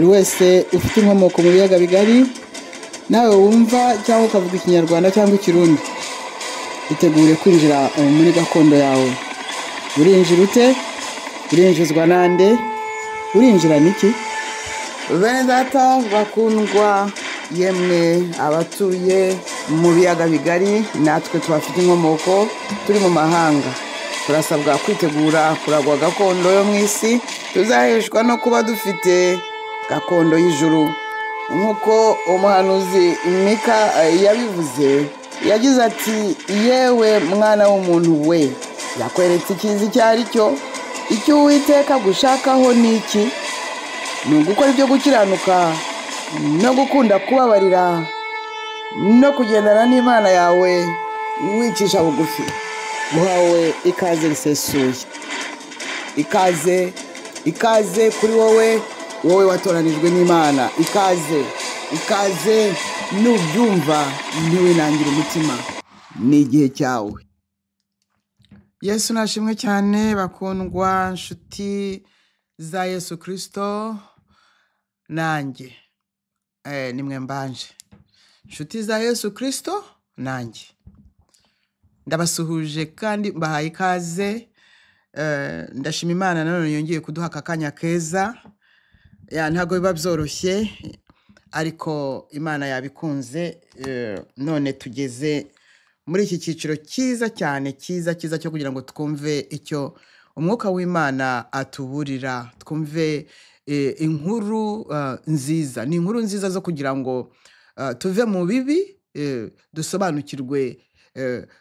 wese ufite inkomoko mu biyaga bigari nawe wumva cyangwa ukavuga ikinyarwanda cyangwa ikirundi itegure kwinjira muri gakondo yawe. Urinjira ute? Urinjizwa nande? Urinjira niki? Bene data bakundwa, yemwe abatuye mu biyaga bigari natwe tubafite inkomoko turi mu mahanga, turasabwa kwitegura kuragwa gakondo yo mwisi, tuzaheshwa no kuba dufite gakondo y'ijuru. Nkuko umuhanuzi Mika yabivuze, yagize ati yewe mwana w'umuntu we, yakweretse ikizi cyari cyo, icyo Uwiteka gushakaho niki? Ni ugukora ibyo gukiranuka no gukunda kubabarira no kugendana n'Imana yawe wicisha bugufi. Muhawe ikaze risesuye, ikaze kuri wowe watoranijwe n'Imana. Ikaze nubyumva ntiwinangire umutima, ni igihe cyawe. Yesu nashimwe cyane bakundwa, nshuti za Yesu Kristo, nanjye nimwe mbanje nshuti za Yesu Kristo, nanjye ndabasuhuje kandi mbahaye ikaze. Ndashima Imana nanone yongeye kuduha akanya keza. Ntago biba byoroshye ariko Imana yabikunze. None tugeze muri iki cyiciro cyiza cyane, cyiza cyo kugira ngo twumve icyo umwuka w'Imana atuburira, twumve inkuru nziza. Ni inkuru nziza zo kugira ngo tuve mu bibi, dusobanukirwe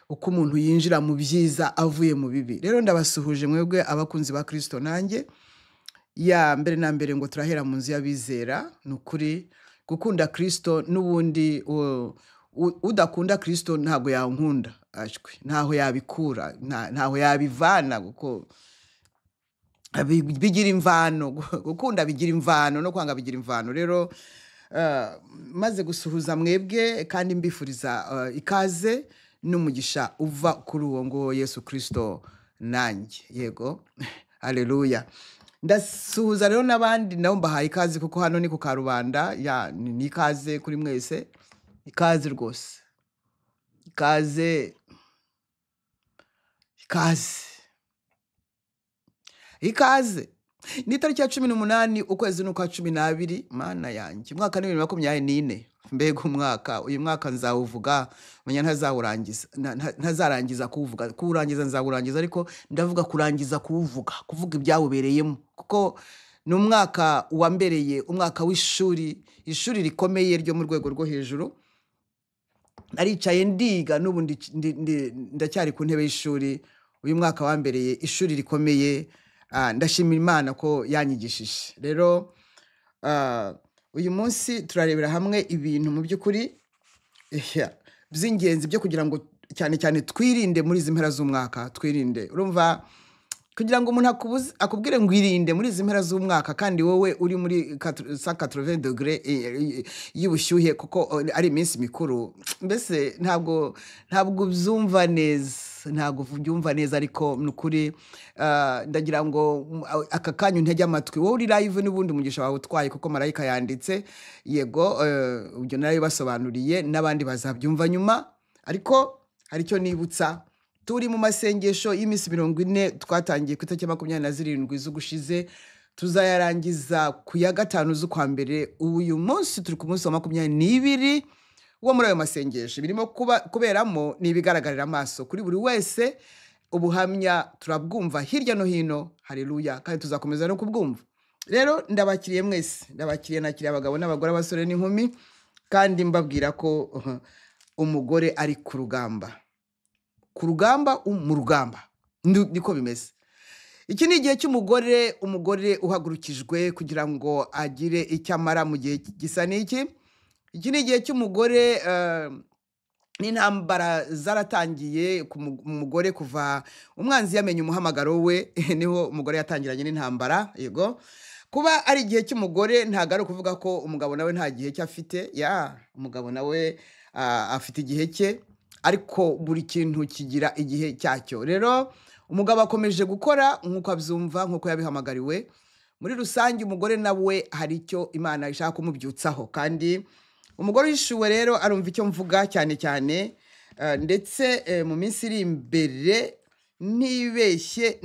uko umuntu yinjira mu byiza avuye mu bibi. Rero ndabasuhuje mwebwe abakunzi ba Kristo, nanjye mbere na mbere ngo turahera mu nzu y'abizera. Nukuri gukunda Kristo, n'ubundi udakunda Kristo ntago yankunda, ntaho yabikura, ntaho yabivana, kuko bigira imvano. Gukunda bigira imvano no kwanga bigira imvano. Rero maze gusuhuza mwebwe kandi mbifuriza ikaze n'umugisha uva kuri uwo ngo Yesu Kristo, nanjye yego haleluya. Ndasuhuza rero n'abandi nabo mbahaye ikaze, kuko hano ni ku Karubanda. Ni ikaze kuri mwese, ikaze rwose, ikaze. Ni tariki ya 18 ukwezi n'ukwa 12, mana yanjye, mwaka 2024. Mbega umwaka, uyu mwaka nzawuvuga menya ntazarangiza kuvuga. Kurangiza nzawurangiza, ariko ndavuga kurangiza kuvuga ibyawubereyemo, kuko ni umwaka wambereye umwaka w'ishuri rikomeye ryo mu rwego rwo hejuru. Naricaye ndiga, n'ubu ndacyari ku ntebe y'ishuri. Uyu mwaka wambereye ishuri rikomeye. Ndashimira Imana ko yanyigishije. Rero uyu munsi turarebera hamwe ibintu mu by'ukuri by'ingenzi byo kugira ngo cyane twirinde muri izi mpera z'umwaka. Twirinde, urumva, kugira ngo umuntu akubwire ngo irinde muri izi mpera z'umwaka, kandi wowe uri muri 180 degré y'ubushyuhe, kuko ari iminsi mikuru, mbese ntabwo byumva neza. Ariko nukuri ndagira ngo aka kanyu ntege amatwi, wowe uri live n'ubundi umugisha wawe utwaye, kuko marayika yanditse. Yego, ubyo nayo basobanuriye, n'abandi bazabyumva nyuma. Ariko hari cyo nibutsa, turi mu masengesho y'iminsi 40 twatangiye ku itariki 27 z'ugushize, tuzayarangiza ku ya 5 z'ukwa mbere. Uyu munsi turi ku munsi wa 22 wo muri ayo masengesho. Birimo kuberamo n'ibigaragarira amaso kuri buri wese. Ubuhamya turabwumva hirya no hino, haleluya, kandi tuzakomeza no kubwumva. Rero ndabakiriye mwese, nakiriye abagabo n'abagore, abasore n'inkumi, kandi mbabwira ko umugore ari ku rugamba, mu rugamba niko bimeze. Iki ni igihe cy'umugore, umugore uhagurukijwe kugira ngo agire icyo amara mu gihe gisa n'iki. Iki ni igihe cy'umugore, n'intambara zaratangiye ku mugore kuva umwanzi yamenye umuhamagaro we. Niho umugore yatangiranye n'intambara. Yego, kuba ari igihe cy'umugore ntago ari ukuvuga ko umugabo nawe nta gihe cye afite. Umugabo nawe afite igihe cye, ariko buri kintu kigira igihe cyacyo. Rero umugabo akomeje gukora nk'uko abyumva, nk'uko yabihamagariwe. muri rusange umugore nawe hari icyo Imana ishaka kumubyutsaho kandi umugore uhishuwe rero arumva icyo mvuga cyane cyane ndetse mu minsi iri imbere nibeshye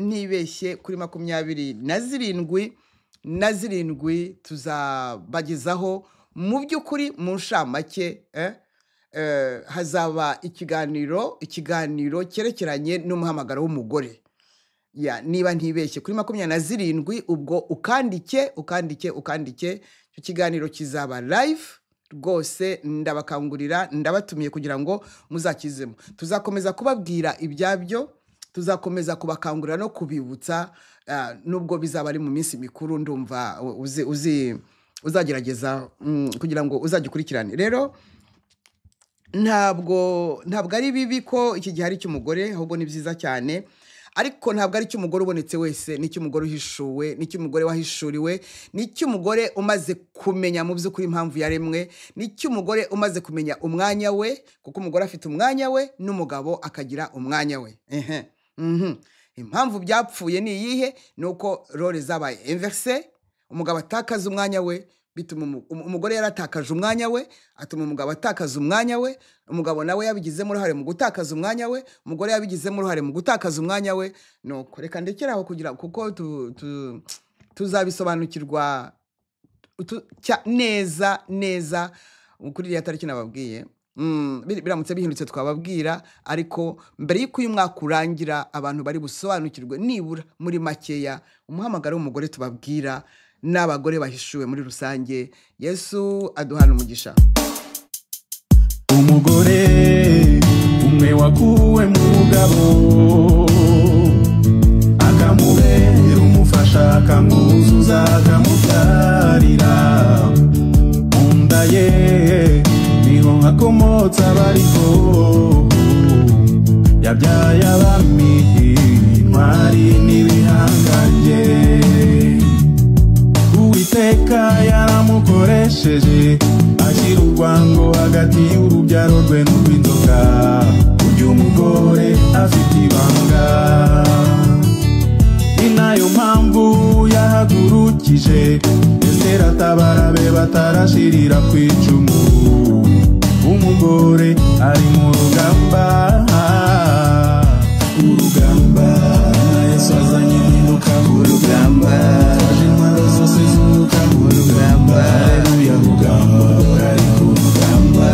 kuri 27 tuzabagezaho mu by'ukuri mu nshamake hazaba ikiganiro cyerekeranye n'umuhamagaro w'umugore niba ntibeshye kuri 27 ubwo ukandike icyo kiganiro kizaba live rwose ndabakangurira ndabatumiye kugira ngo muzakizemo tuzakomeza kubabwira ibyabyo tuzakomeza kubakangurira no kubibutsa nubwo bizaba ari mu minsi mikuru ndumva uzagerageza kugira ngo uzagikurikirane rero ntabwo ari bibi ko iki gihe ari cy'umugore ahubwo ni byiza cyane ariko ntabwo ari cy'umugore ubonetse wese ni cy'umugore uhishuwe ni cy'umugore wahishuriwe ni cy'umugore umaze kumenya mu by'ukuri impamvu yaremwe ni cy'umugore umaze kumenya umwanya we kuko umugore afite umwanya we n'umugabo akagira umwanya we impamvu byapfuye ni iyihe nuko role zabaye inverse umugabo atakaza umwanya we bituma umugore yaratakaje umwanya we atuma umugabo atakaza umwanya we umugabo nawe yabigizemo uruhare mu gutakaza umwanya we umugore yabigizemo uruhare mu gutakaza umwanya we nuko reka ndekeraho kugira kuko tuzabisobanukirwa neza kuri iriya tariki nababwiye biramutse bihindutse twababwira ariko mbere y'uko uyu mwaka urangira abantu bari busobanukirwe nibura muri makeya umuhamagaro w'umugore tubabwira n'abagore bahishuwe muri rusange Yesu aduhana umugisha umugore umwe wakuwe mu mugabo akamubera umufasha akamwuzuza akamubyarira munda ye niho hakomotse abariko yabyaye abami intwari n'ibihangange Uwiteka yaramukoresheje ashyira urwango hagati y'urubyaro rwe n'urw'inzoka burya umugore afite ibanga ni nayo mpamvu yahagurukije Esiteri atabara be batarashirira ku icumu umugore ari mu rugamba Yesu azanye impinduka mu rugamba twaje intwaro zose z'umwuka mu rugamba haleluya rugamba ari ku rugamba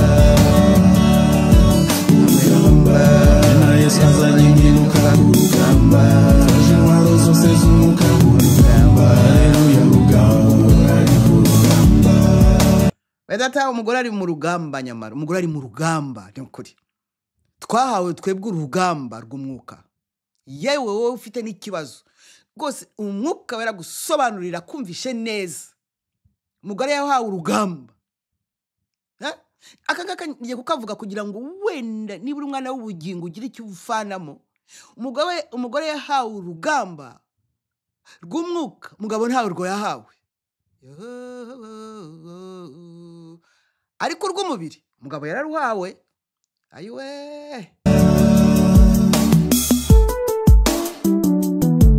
Yesu azanye impinduka mu rugamba twaje intwaro zose z'umwuka mu rugamba haleluya rugamba ari ku rugamba Bedata umugore ari mu rugamba nyamara umugore ari mu rugamba n'ukuri twahawe twebwe urugamba rw'umwuka yewe wowe ufite n'ikibazo rwose umwuka wera gusobanurira kumvishe neza umugore yahawe urugamba aka ngaka ngiye kukavuga kugira ngo wenda nibura umwana w'ubugingo ugira icyo ufanamo umugore yahawe urugamba rw'umwuka umugabo ntawe urwo yahawe ariko rw'umubiri umugabo yararuhawe ayiwe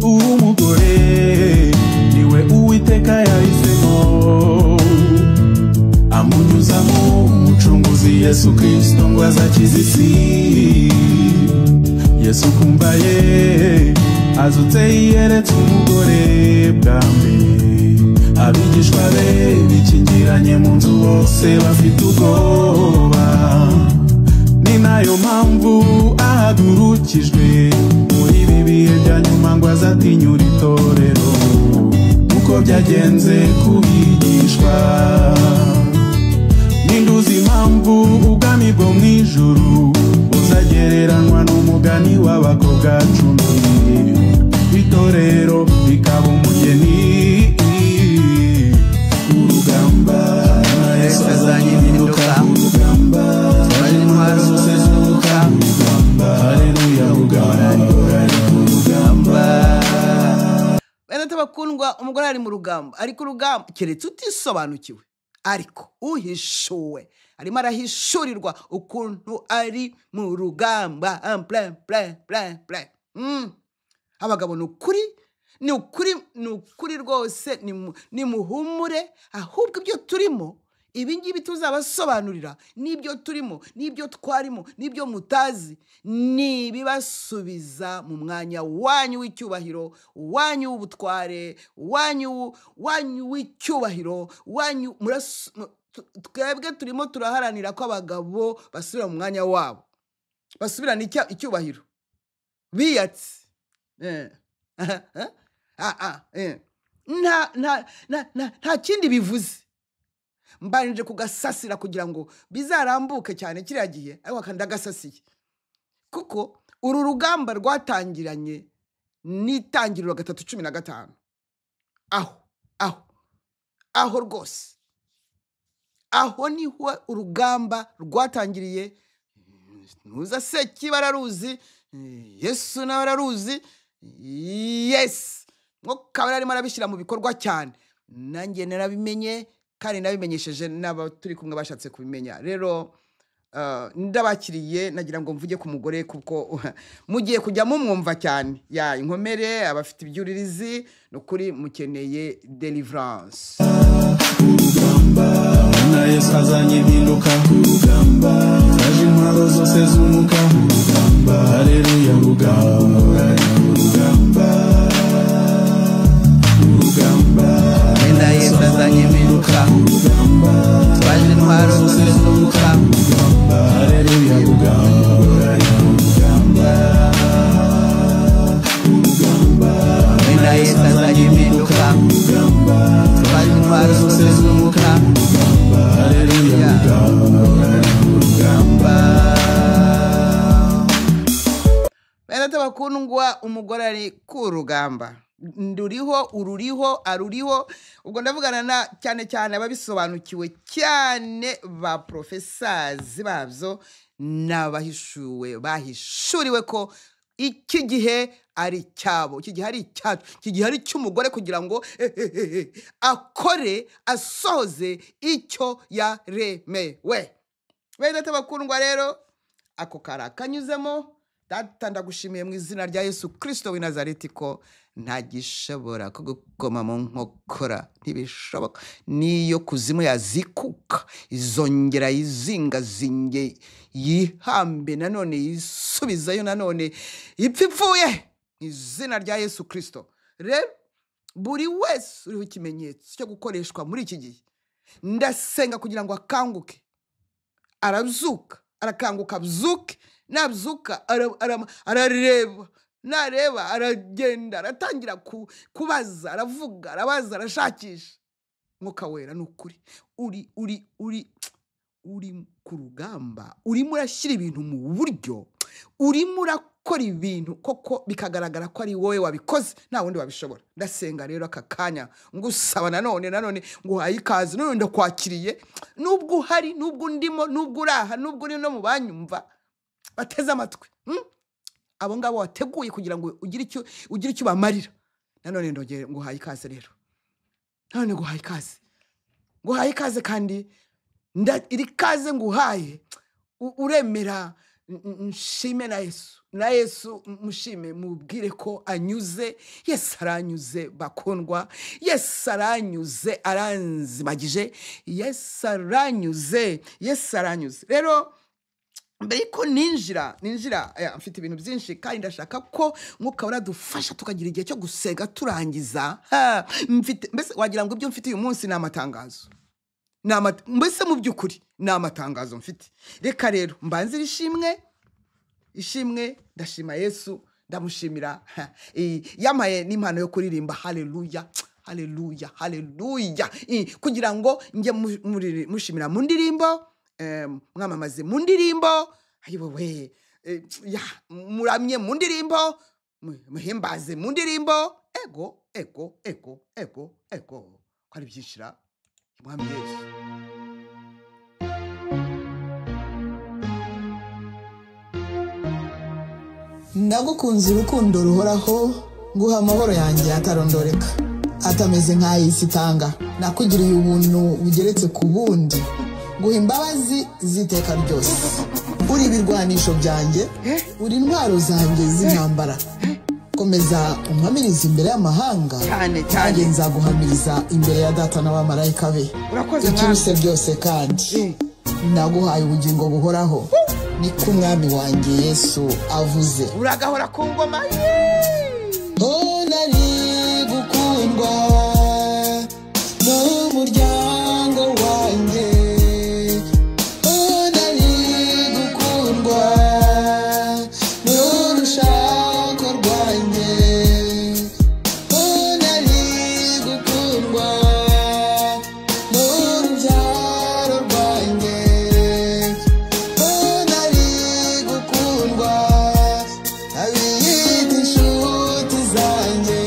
umugore niwe Uwiteka yahisemo amunyuza mu mucunguzi Yesu Kristo ngo azakize isi Yesu kumva ye azutse yiyeretse umugore bwa mbere abigishwa be bikingiranye mu nzu bose bafite ubwoba ni nayo mpamvu ahagurukijwe muri ibi bihe bya nyuma ngo azatinyura itorero uko byagenze kubigishwa n'induzi impamvu ubwami bwo mu ijuru buzagereranwa n'umugani w'abakobwa 10 itorero bikaba umugeni urugamba Yesu azanye impinduka urugamba twaje intwaro zose z'umwuka urugamba haleluya urugamba Bedata bakundwa umugore ari mu rugamba ariko urugamba keretse utisobanukiwe ariko uhishuwe arimo arahishurirwa ukuntu ari mu rugamba abagabo n'ukuri ni ukuri rwose nimuhumure ahubwo ibyo turimo ibi ngibi tuzabasobanurira n'ibyo turimo n'ibyo twarimo n'ibyo mutazi nibibasubiza mu mwanya wanyu w'icyubahiro wanyu w'ubutware wanyu w'icyubahiro wanyu twebwe turimo turaharanira ko abagabo basubira mu mwanya wabo basubirana icyubahiro biyatse nta kindi bivuze mbanje kugasasira kugira ngo bizarambuke cyane kiriya gihe ariko kandi agasasiye kuko uru rugamba rwatangiranye n'itangiriro 3:15 aho rwose aho niho urugamba rwatangiriye nuza seki bararuzi Yesu nawe araruzi yes MUKABA arimo arabishyira mu bikorwa cyane nanjye narabimenye kandi nabimenyesheje n'aba turi kumwe bashatse kubimenya rero ndabakiriye nagira ngo mvuge ku mugore kuko mugiye kujya mumwumva cyane ya inkomere abafite ibyuririzi no kuri mukeneye deliverance na Yesu azanye impinduka ku rugamba aje intwaro zose z'umuka ku rugamba haleluya rugamba na Yesu azanye impinduka ku rugamba aje intwaro zose z'umuka ku rugamba haleluya rugamba na Yesu azanye impinduka ku rugamba aje intwaro zose z'umuka Bene bakundwa umugore ari ku rugamba aruriho ubwo ndavugana cyane cyane ababisobanukiwe cyane ba professors babyo n'abahishuwe bahishuriwe ko iki gihe ari cyabo iki gihe ari icyacu iki gihe ari cy'umugore kugira ngo akore asoze icyo yaremewe bene bakundwa rero ako karakanyuzemo data ndagushimiye mu izina rya Yesu Kristo w'i Nazareti ko ntagishobora kugukoma mu nkokora ntibishoboka niyo kuzimu yazikuka izongera yizingazinge yihambe nanone yisubizayo nanone ipfipfuye izina rya Yesu Kristo rero buri wese uriho ikimenyetso cyo gukoreshwa muri iki gihe ndasenga kugira ngo akanguke arazuka arakanguka bzuke nabyuka arareba nareba aragenda aratangira kubaza aravuga arabaza arashakisha Mwuka Wera n'ukuri uri ku rugamba urimo urashyira ibintu mu buryo urimo urakora ibintu koko bikagaragara ko ari wowe wabikoze nta wundi wabishobora ndasenga rero aka kanya ngusaba nanone nguhaye ikaze none ndakwakiriye nubwo uhari nubwo ndimo nubwo uraha nubwo uri no mu banyumva bateze amatwi abo ngabo wateguye kugira ngo ugire icyo bamarira nanone ndongeye nguhaye ikaze rero none nguhaye ikaze kandi iri kaze nguhaye uremera nshime na Yesu mushime mubwire ko anyuze Yesu aranyuze bakundwa Yesu aranyuze aranzimagije Yesu aranyuze rero mbere ko ninjira mfite ibintu byinshi kandi ndashaka ko Mwuka uradufasha tukagira igihe cyo gusega turangiza mbese wagira ngo ibyo mfite uyu munsi ni amatangazo mbese mu by'ukuri ni amatangazo mfite reka rero mbanze ishimwe ndashima Yesu ndamushimira yamaye n'impano yo kuririmba haleluya kugira ngo njye mushimira mu ndirimbo mwamamaze mu ndirimbo ayiwe muramye mu ndirimbo muhimbaze mu ndirimbo ego kwari byishira mwami Yesu ndagukunze urukundo ruhoraho nguha amahoro yanjye atarondoreka atameze nk'ay'isi itanga nakugiriye ubuntu bugeretse ku bundi nguha imbabazi z'iteka ryose uri ibirwanisho byanjye uri intwaro zanjye z'intambara komeza umpamiriza imbere y'amahanga cyane kandi nzaguhamiriza imbere ya data n'abamarayika be ikiruse byose kandi naguhaye ubugingo buhoraho niko umwami wanjye Yesu avuze uragahora ku ngoma nari gukundwa n'umuryango wanjye nari gukundwa n'urushako rwanjye nari gukundwa n'urubyaro rwanjye nari gukundwa abiyita inshuti zanjye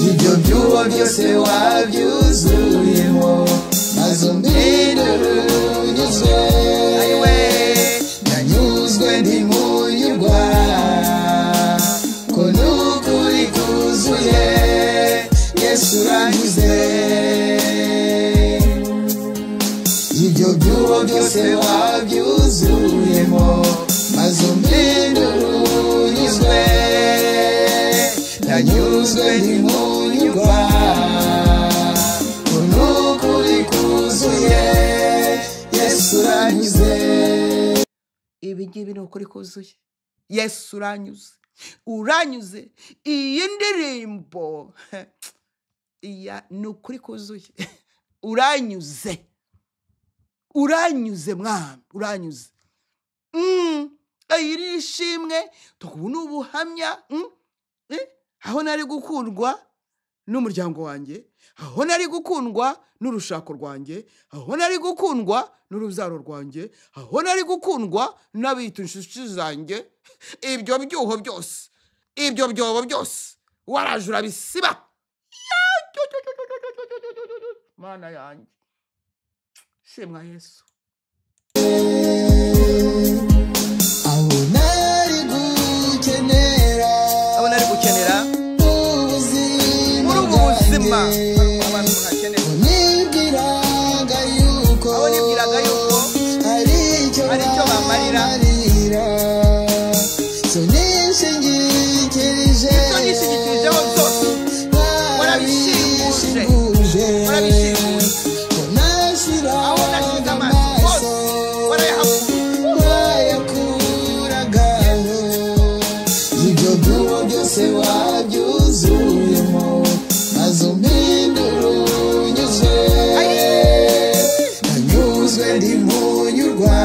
ibyo byuho byose wabyuzuyemo maze umbindure unyuzwe nanyuzwe ntimunyurwa ko n'ukuri kuzuye Yesu uranyuze ibyo byuho byose wabyuzuyemo maze umbindure unyuzwe nanyuzwe ntimunyurwa ko n'ukuri kuzuye Yesu uranyuze ibi ngibi ni ukuri kuzuye Yesu uranyuze iyi ndirimbo iya ni ukuri kuzuye uranyuze mwami uranyuze iri ishimwe tukubona ubuhamya aho nari gukundwa n'umuryango wanjye aho nari gukundwa n'urushako rwanjye aho nari gukundwa n'urubyaro rwanjye aho nari gukundwa n'abita inshuti zanjye ibyo byuho byose ibyo byobo byose waraje urabisiba mana yanjye shimwa Yesu aho nari gukenera muri ubu buzima nibwiraga yuko hari icyo bamarira so nishingikirijeho byose warabishinguje ko nashyiraga amaso wayakuragaho ibyo byuho byose wabyuzuyemo maze umpindure unyuzwe nanyuzwe ntimunyurwa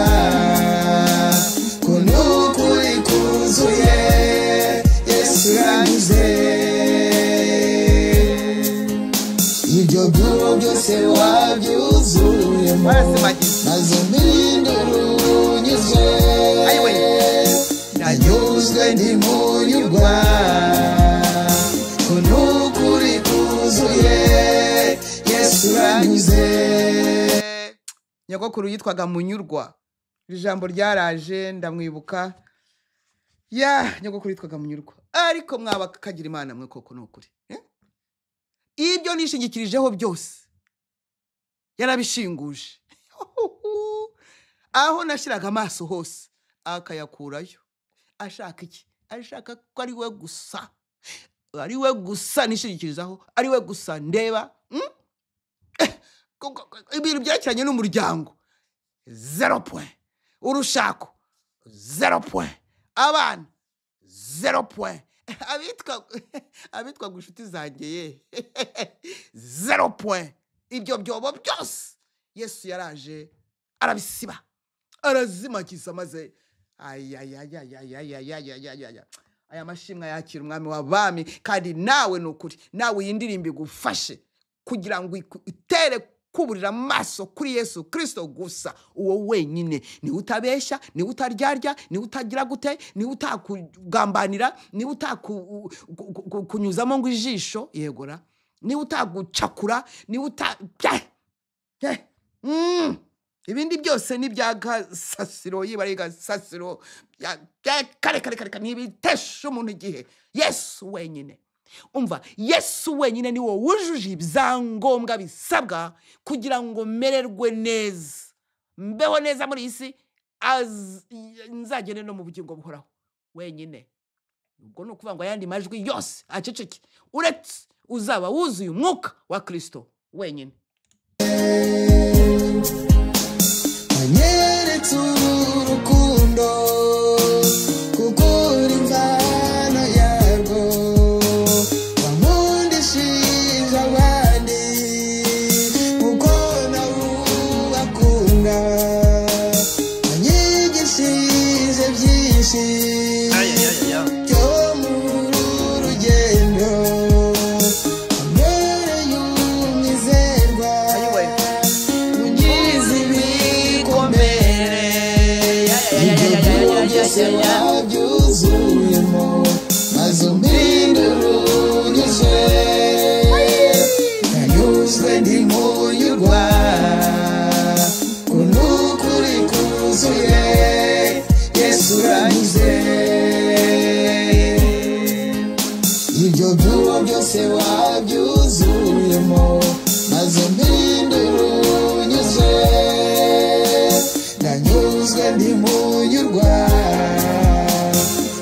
ko n'ukuri kuzuye Yesu uranyuze ibyo byuho byose wabyuzuyemo maze umpindure unyuzwe nanyuzwe ntimunyurwa ko n'ukuri kuzuye Yesu uranyuze nyogokuru yitwaga Munyurwa ijambo ryaraje ndamwibuka nyogokuru yitwaga Munyurwa ariko mwaba kagira Imana mwe koko n'ukuri ibyo nishingikirijeho byose yarabishinguje aho nashyiraga amaso hose akayakurayo ashaka iki ashaka ko ari we gusa nishingikirizaho ari we gusa ndeba ibintu byerekeranye n'umuryango 0 point urushako 0 point abana 0 point abitwa gushuti zanjye 0 point ibyo byobo byose Yesu yaraje arabisiba arazimagiza maze aya mashimwe yakira umwami w'abami kandi nawe nukuri nawe yindirimbe gufashe kugira ngo itere kuburira amaso kuri Yesu Kristo gusa uwo wenyine ni utabeshya ni utaryarya ni utagira gute ni utakugambanira ni utakunyuzamo ngo ijisho yegora ni utagucakura ni ibindi byose ni bya gasasiro yibari gasasiro kare nibitesha umuntu igihe Yesu wenyine umva Yesu wenyine ni wo wujuje ibyangombwa bisabwa kugira ngo mererwe neza mbeho neza muri isi nzagene no mu bugingo buhoraho wenyine ubwo no kuvuga ngo ayandi majwi yose aceceke uretse uzaba wuzuye umwuka wa Kristo wenyine. anyeretse urukundo kuko uri imvano yarwo wankundishije abandi kuko nawe ubakunda wanyigishije byinshi byo mu rugendo ambereye umwizerwa ungize ibikomere ibyo byose wabyuzuyemo maze umpindura unyuzwe nanyuzwe ndi munyurwa kunukuri kuzuye Yesu uranyuze ibyo byuwo byose wabyuzuyemo maze umpindura unyuzwe nanyuzwe ndi munyurwa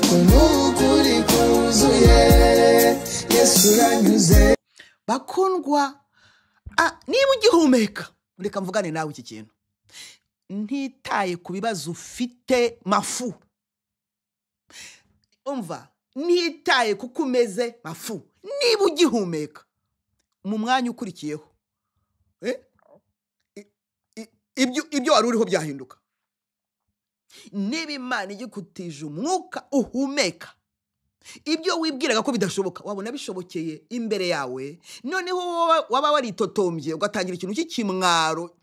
kunukuri kuzuye Yesu uranyuze. Bakundwa, niba ugihumeka reka mvugane nawe iki kintu, ntitaye ku bibazo ufite mafu, umva, ntitaye kuko umeze mafu, niba ugihumeka mu mwanya ukurikiyeho ibyo wari uriho byahinduka. Niba Imana igikutije umwuka uhumeka, ibyo wibwiraga ko bidashoboka wabona bishobokeye imbere yawe, noneho waba waritotombye ugatangira ikintu cy'ikimwaro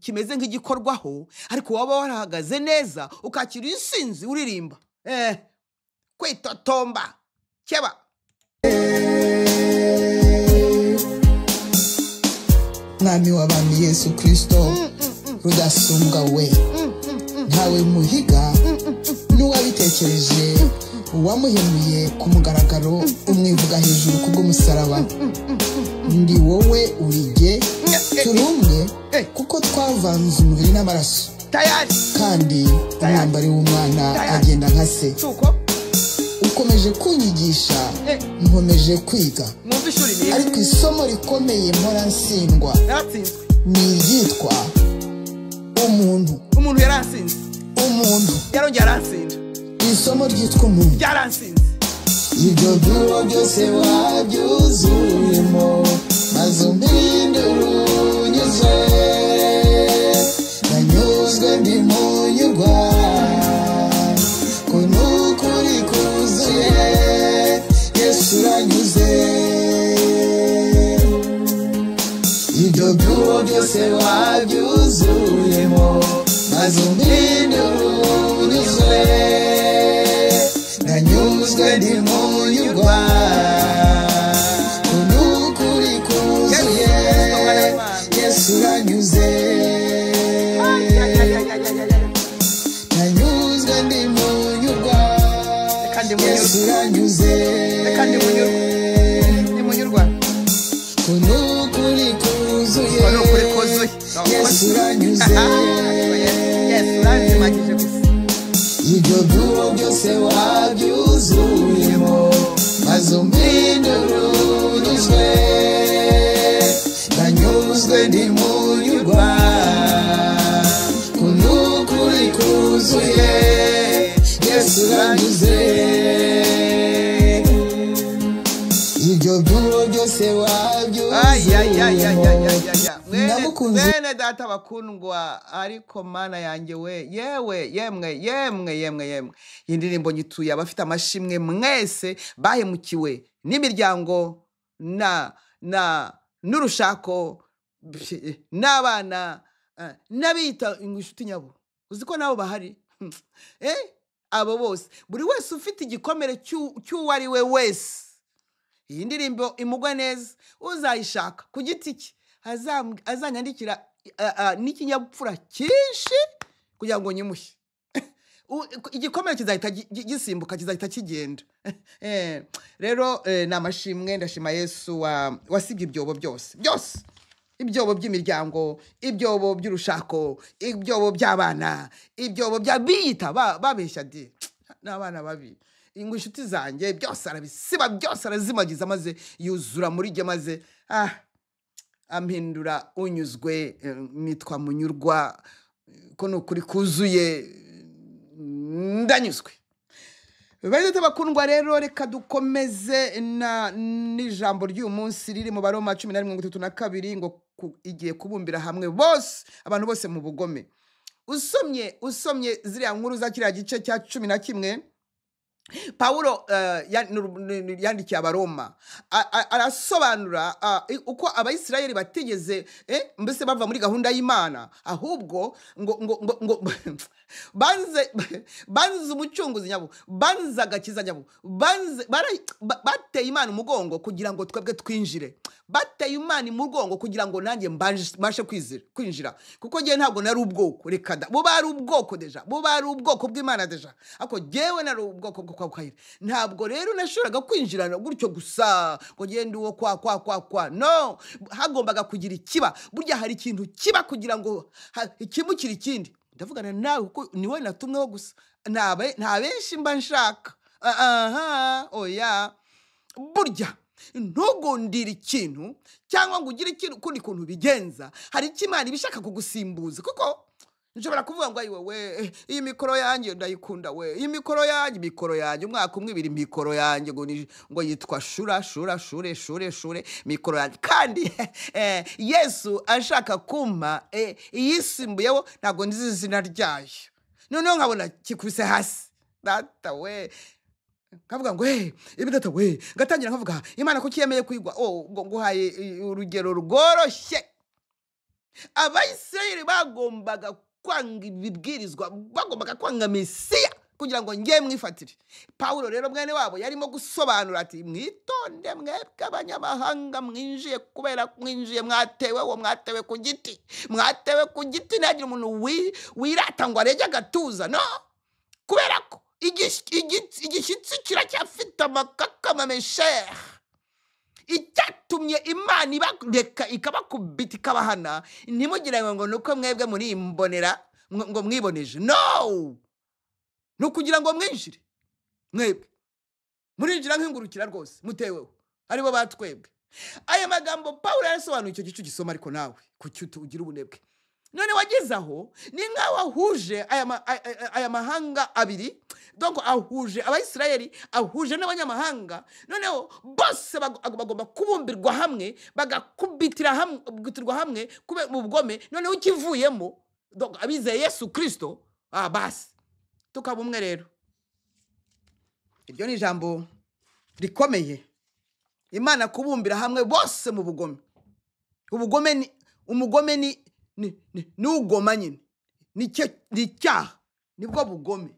kimeze nk'igikorwaho, ariko waba warahagaze neza ukakira insinzi uririmba kwitotomba keba. mwami w'abami Yesu Kristo rudasumbwa we, ntawe muhiga n'uwabitekereje, uwamuhemuye ku mugaragaro umwivuga hejuru kubw'umusaraba. Ndi wowe urige turi umwe kuko twavanze umubiri n'amaraso, kandi umwambari w'umwana agenda nka se. ukomeje kunyigisha nkomeje kwiga, ariko isomo rikomeye mpora nsindwa ni iryitwa umuntu. Umuntu yaransinze, umuntu yarongera aransinda, isomo ryitwa umuntu yaransinze. ibyo byuwo byose wabyuzuyemo maze umpindura unyuzwe nanyuzwe ndi munyurwa kunukuri kuzuye Yesu uranyuze ibyo byuwo byose wabyuzuyemo maze umpindura unyuzwe nanyuzwe ndi munyurwa kunukuri kuzuye Yesu uranyuze nanyuzwe ndi munyurwa Yesu uranyuze kunukuri kuzuye Yesu uranyuze ibyo byuwo byose wabyuzuyemo maze umpindura unyuzwe nanyuzwe ndi munyurwa kunukuri kuzuye Yesu uranyuze ibyo byuwo byose wabyuzuyemo. Bene data bakundwa, ariko mana yanjye we, yemwe iyi ndirimbo nyituye abafite amashimwe mwese bahemukiwe n'imiryango n'urushako n'abana n'abita inshuti nyabo, uzi ko nabo bahari abo bose, buri wese ufite igikomere cy'uwo ari we wese, iyi ndirimbo imugwa neza, uzayishaka ku giti cye azanyandikira n'ikinyabupfura cyinshi kugira ngo nyimushye. Igikomere kizahita gisimbuka, kizahita kigenda. Rero ni amashimwe, ndashima Yesu wasibye ibyobo byose, ibyobo by'imiryango, ibyobo by'urushako, ibyobo by'abana, ibyobo by'abiyita babeshya n'abana babi, ngo inshuti zanjye byose arabisiba byose arazimagiza maze yuzura muri jye maze ampindura unyuzwe nitwa munyurwa ko nukuri kuzuye ndanyuzwe. Bene bakundwa rero reka dukomeze n'ijambo ry'uyu munsi riri mu Baroma 10:32 ngo igiye kubumbira hamwe bose abantu bose mu bugome. Usomye ziriya nkuru za kiriya gice cya 11 Paulo yandikiye Abaroma arasobanura uko Abayisirayeli batigeze mbese bava muri gahunda y'Imana ahubwo ngo banze umucunguzi nyabo banze agakiza nyabo bateye Imana umugongo kugira ngo twebwe twinjire, bateye Imana umugongo kugira ngo nanjye mbashe kwinjira kuko ngiye ntabwo nari ubwoko reka da bo bari ubwoko deja bo bari ubwoko bw'Imana deja ako jewe nari ubwoko bwo kwahira ntabwo rero nashoboraga kwinjirana gutyo gusa ngo ngende uwo kwa no hagombaga kugira ikiba burya hari ikintu kiba kugira ngo ikimukira ikindi. Ndavugana nawe kuko niwe natumweho gusa nta benshi mba nshaka oya burya ntugundire ikintu cyangwa ngo ugire ikintu kundi kuntu bigenza hari ikimana ibishaka kugusimbuza kuko nshobora kuvuga ngo ayiwe iyi mikoro yanjye ndayikunda we iyi mikoro yanjye umwaka umwe ibiri mikoro yanjye ngo yitwa shure mikoro yanjye kandi Yesu ashaka kumpa iyisimbuyeho ntabwo ndizi izina ryayo noneho nkabona kikubise hasi data we kavuga ngo ibi data we ngatangira nkavuga Imana ko kiyemeye kwigwa ngo nguhaye urugero rworoshye. Abayisirayeli bagombaga kwanga ibibwirizwa bagombaga kwanga Mesiya kugira ngo ngiye mwifatire. Paulo rero mwene wabo yarimo gusobanura ati mwitonde mwebwe abanyamahanga mwinjiye kubera mwinjiye mwatewe ku giti nagira umuntu wirata ngo arege agatuza no kubera ko igishyitsi kiracyafite amakakama meshere icyatumye Imana ibareka ikabakubita ikabahana ntimugire ngo nuko mwebwe muri imbonera ngo mwiboneje no nukugira ngo mwinjire mwebwe murinjira nk'ingurukira rwose muteweho aribo batwebwe. Aya magambo Paulo yasobanuye icyo gicu gisoma ariko nawe kuki ugira ubunebwe none wagezaho ni nkaho ahuje aya mahanga abiri donc ahuje Abayisirayeli ahuje n'abanyamahanga noneho bose bagomba kubumbirwa hamwe bagakubitirwa hamwe kube mu bugome noneho ukivuyemo donc abizeye Yesu Kristo basi tukaba umwe rero. Iryo ni ijambo rikomeye Imana kubumbira hamwe bose mu bugome. Umugome ni ugoma nyine ni icyaha nibwo bugome.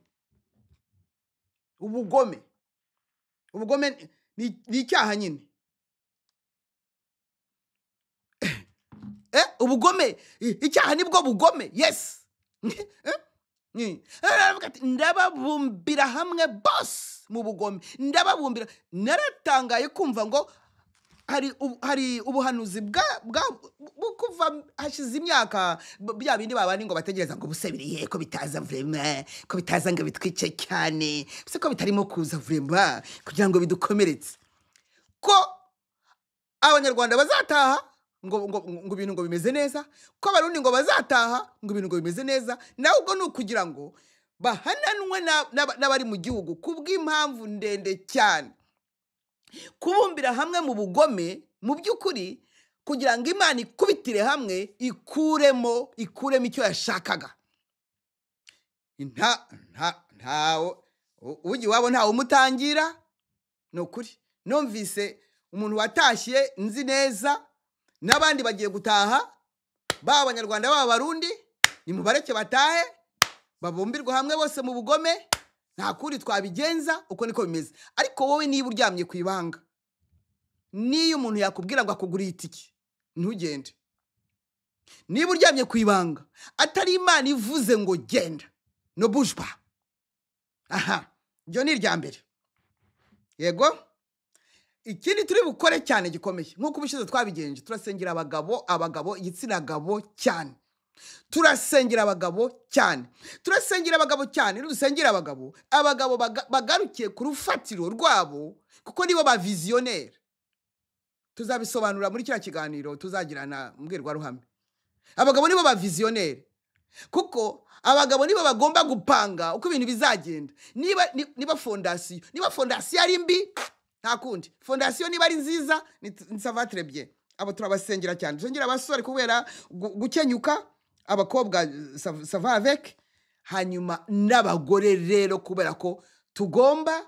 Ubugome ni icyaha nyine ubugome icyaha nibwo bugome yes ndababumbira hamwe bose mu bugome ndababumbira. Naratangaye kumva ngo hari ubuhanuzi kuva hashize imyaka bya bindi babandi ngo bategereza ngo busebiriye ko bitaza vraiment ko bitaza ngo bitwice cyane bise ko bitarimo kuza vraiment kugira ngo bidukomeretse ko abanyarwanda bazataha ngo ibintu ngo bimeze neza ko abarundi ngo bazataha ngo ibintu ngo bimeze neza nawe ubwo nukugira ngo bahananwe n'abari mu gihugu kubw'impamvu ndende cyane. Kubumbira hamwe mu bugome mu by'ukuri kugira ngo Imana ikubitire hamwe ikuremo icyo yashakaga. Ugi wabo ntawe umutangira nokuri numvise umuntu watashye nzi neza n'abandi bagiye gutaha ba abanyarwanda ba barundi ni mubareke batahe babumbirwa hamwe bose mu bugome nta kuri twabigenza uko niko bimeze. Ariko wowe niba uryamye ku ibanga niyo umuntu yakubwira ngo akuguriye itiki ntugende. Niba uryamye ku ibanga atari Imana ivuze ngo genda no bouge pas ryo ni irya mbere yego. Ikindi turi bukore cyane gikomeye nkuko ubushize twabigenje turasengera abagabo igitsina gabo cyane turasengera abagabo cyane, turasengera abagabo cyane, dusengera abagabo bagarukiye ku rufatiro rwabo, kuko nibo ba visionnaire. Tuzabisobanura muri kiriya kiganiro tuzagirana mbwirwaruhame. Abagabo nibo ba visionnaire, kuko abagabo nibo bagomba gupanga uko ibintu bizagenda. Niba fondasiyo ari mbi, nta kundi. Fondasiyo niba ari nziza, ça va très bien. Abo turabasengera cyane, dusengera abasore kubera gukenyuka, abakobwa ça va avec. Hanyuma n'abagore rero kubera ko tugomba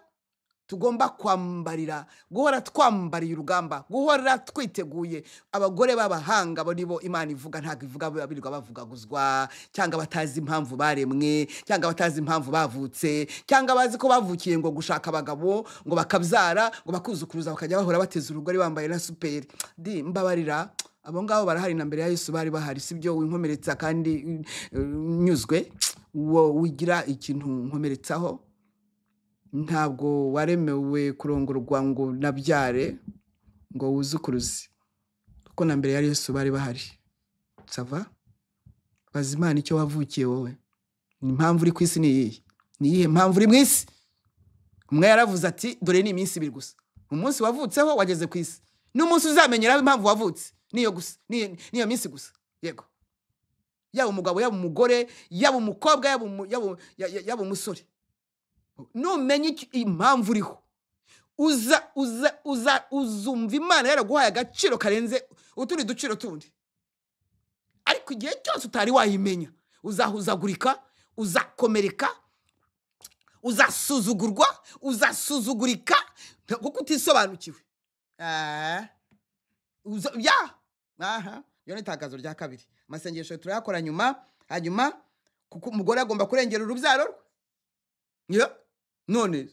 kwambarira, guhora twambariye urugamba, guhora twiteguye. Abagore b'abahanga bo nibo Imana ivuga, ntago ivuga birirwa bavugaguzwa, cyangwa batazi impamvu baremwe, cyangwa batazi impamvu bavutse, cyangwa bazi ko bavukiye ngo gushaka abagabo, ngo bakabyara, ngo bakuzukuruza bakajya bahora bateza urugori bambaye na superi. Mbabarira, abo ngabo barahari na mbere ya Yesu bari bahari, sibyo winkomeretsa kandi nyuzwe wigira ikintu nkomeretsaho. Ntabwo waremewe kurongorwa ngo nabyare ngo wuzukuruze, kuko na mbere ya Yesu bari bahari. Sava bazimana icyo wavukiye wowe, impamvu uri ku isi ni iyihe mpamvu uri mu isi? Umwe yaravuze ati dore ni iminsi ibiri gusa, umunsi wavutseho wageze ku isi, n'umunsi uzamenyeraho impamvu wavutse niyo gusa, niyo minsi gusa. Yego, yaba umugabo, yaba umugore, yaba umukobwa, yaba umusore, numenye impamvu uriho, uzumva Imana yaraguhaye agaciro karenze utundi duciro tundi. Ariko igihe cyose utari wayimenya, uzahuzagurika, uzakomereka, uzasuzugurika kuko utisobanukiwe. Yo ni itakazo rya kabiri. Amasengesho turayakora hanyuma kuko umugore agomba kurengera urubyaro rwe. None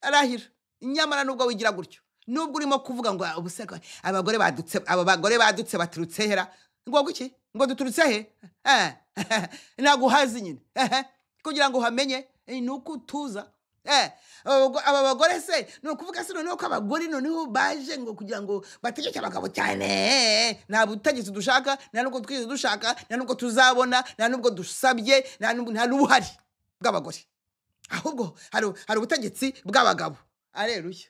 arahira, inyamara nubwo wigira gutyo, nubwo urimo kuvuga ngo ubuseka abagore badutse baturutse hera, ngo guki ngo duturutse he? Naguhazi nyine kugira ngo hamenye nuko tuza. Aba bagore se no kuvuga se noneho ko abagore noneho baje ngo kugira ngo bategeke abagabo cyane. Nta butegetsi dushaka, nta nubwo twize dushaka, nta nubwo tuzabona, nta nubwo dusabye, nta n'ubuhari bw'abagore, ahubwo hari ubutegetsi bw'abagabo. Aleluya.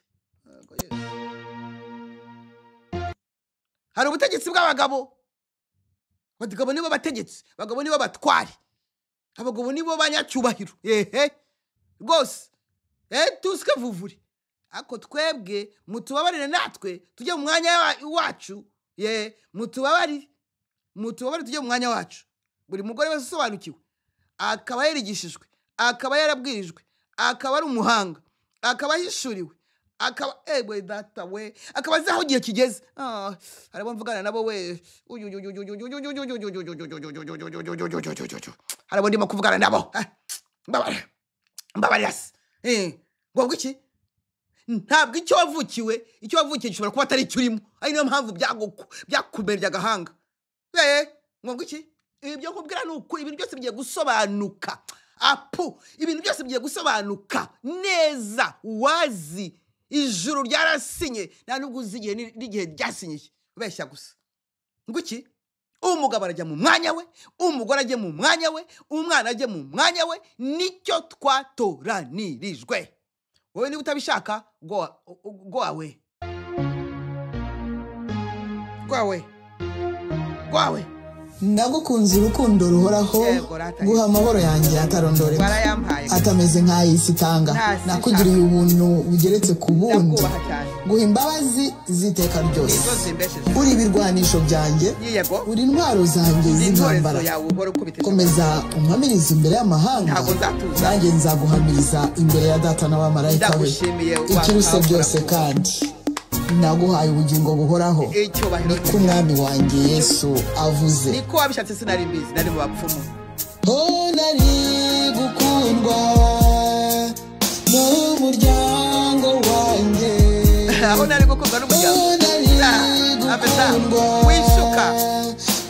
Hari ubutegetsi bw'abagabo. Abagabo nibo bategetsi, abagabo nibo batwari, abagabo nibo banyacyubahiro. Rwose tuske vuvuri. Ako twebwe mutubabarire, natwe tujye mu mwanya wacu. Mutubabarire tujye mu mwanya wacu. Buri mugore wese usobanukiwe, akaba yarigishijwe, akaba yarabwirijwe, akaba ari umuhanga, akaba yishuriwe, akaba data we, akaba azi aho igihe kigeze. Harimo mvugana nabo we, harimo ndimo kuvugana nabo. Mbabarira ngo iki? Ntabwo icyo wavukiye gishobora kuba atari icyo urimo. Ari niyo mpamvu byakumerya agahanga. Ngo iki? Ibyo nkubwira ni uko ibintu byose bigiye gusobanuka. Ibintu byose bigiye gusobanuka neza. Wazi ijuru ryarasinye, nta nubwo uzi igihe n'igihe ryasinyiye, ubeshya gusa. Ngo iki? Umugabo arajya mu mwanya we, umugore ajye mu mwanya we, umwana ajye mu mwanya we. Nicyo twatoranirijwe. Wowe niba utabishaka, go away. Ndagukunze urukundo ruhoraho, guha amahoro yanjye atarondoreka, atameze nk'ay'isi itanga. Nakugiriye ubuntu bugeretse ku bundi, guha imbabazi z'iteka ryose. Uri ibirwanisho byanjye, uri intwaro zanjye z'intambara. Komeza umpamiriza imbere y'amahanga, nanjye nzaguhamiriza imbere ya data n'abamarayika be. Ikiruse byose kandi naguhaye ubugingo buhoraho, niko umwami wanjye Yesu avuze. Niko wabishatse sinari mbizi, nari mu bapfumu. Nari gukundwa n'umuryango wanjye, aho nari gukundwa n'umuryango, wishuka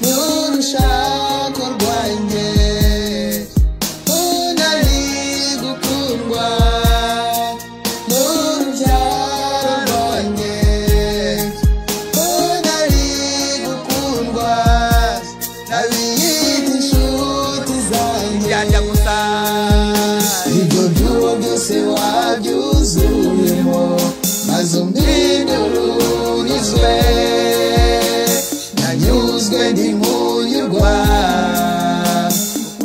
n'urushako rwanjye. Nari gukundwa I mfite inshuti zanjye yajya gusa ibyo byuwo byose wabyuzuyemo maze umbindururizwe nanyuzwe ndimunyurwa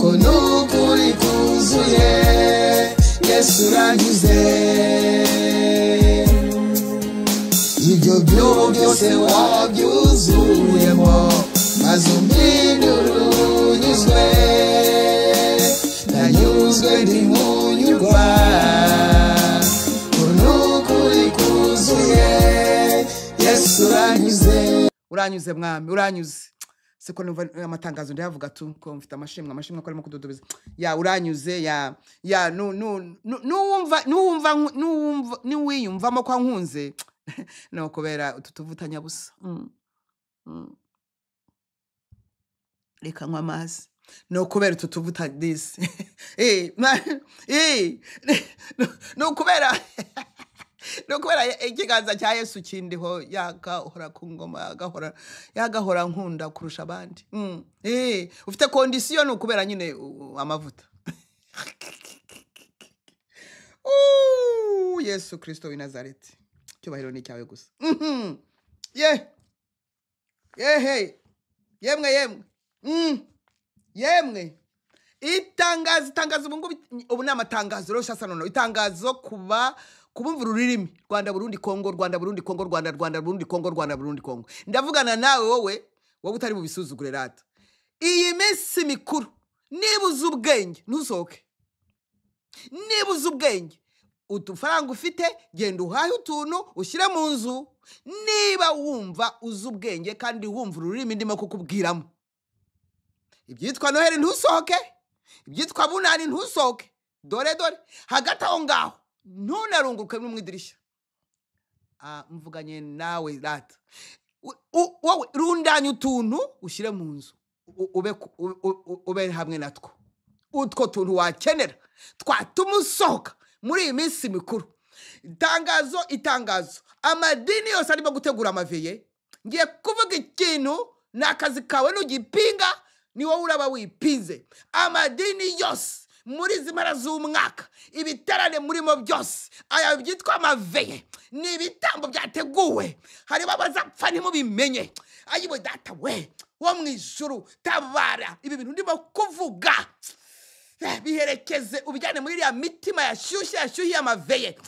ko n'ukuri kuzuye Yesu uranyuze ibyo byuwo byose wabyuzuyemo maze umbindururizwe nanyuzwe ndimunyurwa ko n'ukuri kuzuye Yesu uranyuze uranyuze mwami uranyuze siko numva amatangazo ndayavuga tu ko mfite amashimwe ko arimo kudodobiza ya uranyuze ya nuwiyumvamo kwa nkunze no kubera tutuvutanya busa reka nkwa amazi no kubera tutuvuta this no kubera ikiganza cya Yesu kindiho yagahora ku ngoma yagahora nkunda kurusha abandi ufite condition no kubera nyine amavuta Yesu Kristo w'i Nazareti cyubahiro ni cyawe gusa yemwe itangazo ubu ni amatangazo rero shasa nono itangazo kubumvira ururimi Rwanda Burundi Kongo Rwanda Burundi Kongo Rwanda Burundi Kongo Rwanda Burundi Kongo ndavugana nawe wowe utari bubisuzugure rata iyi minsi mikuru nibuza ubwenge ntusohoke nibuza ubwenge utufaranga ufite genda uhaye utuntu ushyire mu nzu niba wumva uzi ubwenge kandi wumva ururimi ndimo kukubwiramo ibyitwa Noheli ntusohoke ibyitwa Bunani ntusohoke dore hagati aho ngaho ntunarunguke no mu idirishya mvuganye nawe rata wowe rundanya utuntu ushyire mu nzu ube hamwe natwo utwo tuntu wakenera twatuma usohoka muri iyi minsi mikuru itangazo amadini yose arimo gutegura amaveye ngiye kuvuga ikintu n'akazi kawe n'ugipinga ni wowe uraba wipinze amadini yose muri zimara z'umwaka ibiterane murimo byose aya byitwa amaveye ni ibitambo byateguwe hari babazapfa ntimubimenye ayiwe data we wo mu ijuru tabara ibi bintu ndimo kuvuga biherekeze ubijyane muri ya mitima yashyushye amaveye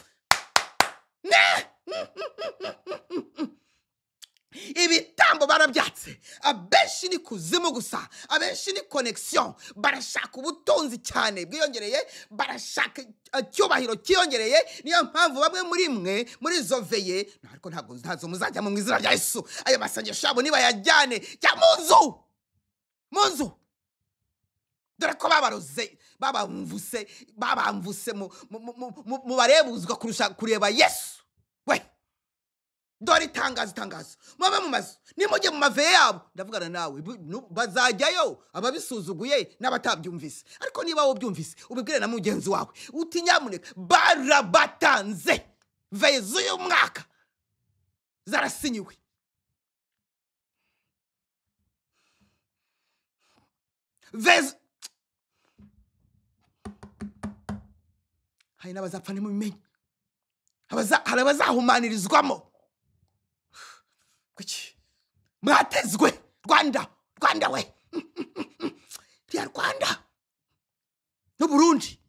ibitambo barabyatse abenshi ni kuzimu gusa abenshi ni connection barashaka ubutunzi cyane bwiyongereye barashaka cyubahiro kiyongereye niyo mpamvu bamwe muri mwe muri zoveye ariko ntazo muzajya mu izina rya Yesu ayo masengesho yabo niba yajyane jya mu nzu dore ko babaroze babamvuse mu barebuzwa kurusha kureba Yesu we dore itangazo mube mu mazu nimujye mu maveye yabo ndavugana nawe bazajyayo ababisuzuguye n'abatabyumvise ariko niba wowe byumvise ubibwire na mugenzi wawe uti nyamuneka barabatanze veye z'uyu mwaka zarasinyiwe hari n'abazapfa ntimubimenye hari abazahumanirizwamo kuki mwatezwe Rwanda we ya Rwanda no Burundi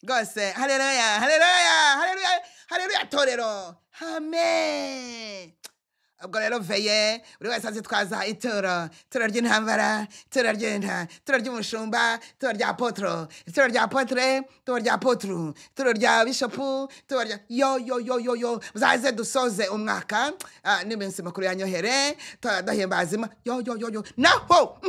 rwose haleluya torero Hamwe ubwo rero veye buri wese azitwaza ituro ry'intambara ituro ry'umushumba ituro rya apotro ituro rya apotre ituro rya apotru ituro rya bishopu ituro rya yo muzaze dusoze umwaka n'iminsi makuru ya Noheli tudahembazima yo naho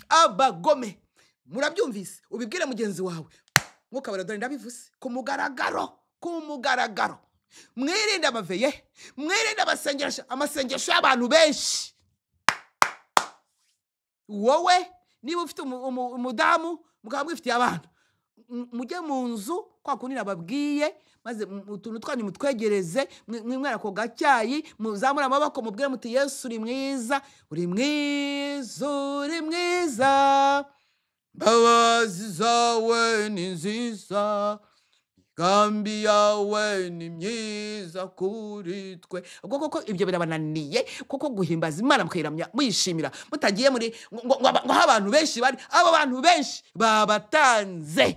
abagome murabyumvise ubibwire mugenzi wawe MUKABA dore ndabivuze ku mugaragaro mwirinde amaveye mwirinde amasengesho y'abantu benshi wowe niba ufite umudamu mukaba mwifitiye abantu mujye mu nzu kwa kundi nababwiye maze utuntu twanyu mutwegereze mwimwera ko gacyayi muzamura amaboko mubwire muti Yesu uri mwiza uri mwiza uri mwiza mbabazi zawe ni nziza gambi yawe ni myiza kuri twe ubwo koko ibyo birabananiye koko guhimbaza Imana mukiramya muyishimira mutagiye muri ngo abantu benshi bari abo bantu benshi babatanze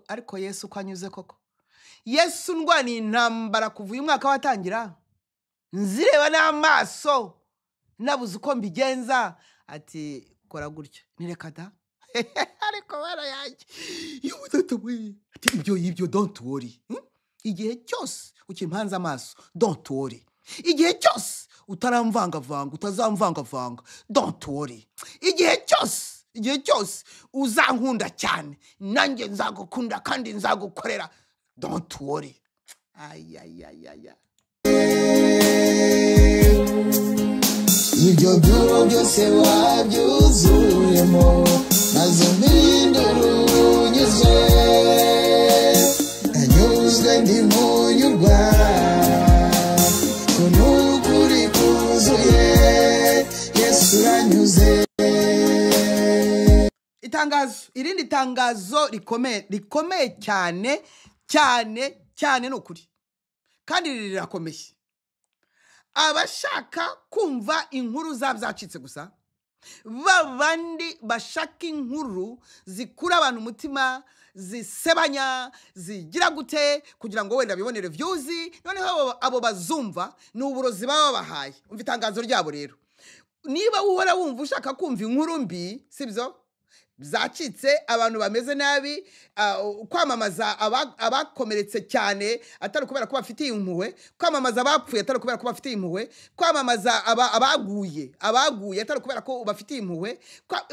ariko Yesu kwanyuze koko Yesu ndwani intambara kuva uyu mwaka watangira nzireba n'amaso nabuze uko mbigenza ati kora gutya nireka da ariko barayaje y'ubutatuwe ati ibyo don't worry igihe cyose ukimpanze amaso don't worry igihe cyose utaramvanga utazamvanga don't worry igihe cyose uzankunda cyane nanjye nzagukunda kandi nzagukorera don't worry ibyo byose wabyuzuyemo maze mbindurunyuze anyuzwe ndi munyurwa kunukuri kuzuye Yesu uranyuze irindi tangazo rikomeye cyane nukuri kandi rirakomeye abashaka kumva inkuru zabyacitse gusa babandi bashaka inkuru zikura abantu umutima zisebanya zigira gute kugira ngo wenda bibonere views noneho abo bazumva n'uburozi baba bahaye umva itangazo ryabo rero niba uhora wumva ushaka kumva inkuru mbi sibyo byacitse abantu bameze nabi kwamamaza abakomeretse cyane atari kubera ko bafitiye impuhwe kwamamaza abapfuye atari kubera ko bafitiye impuhwe kwamamaza abaguye atari kubera ko bafitiye impuhwe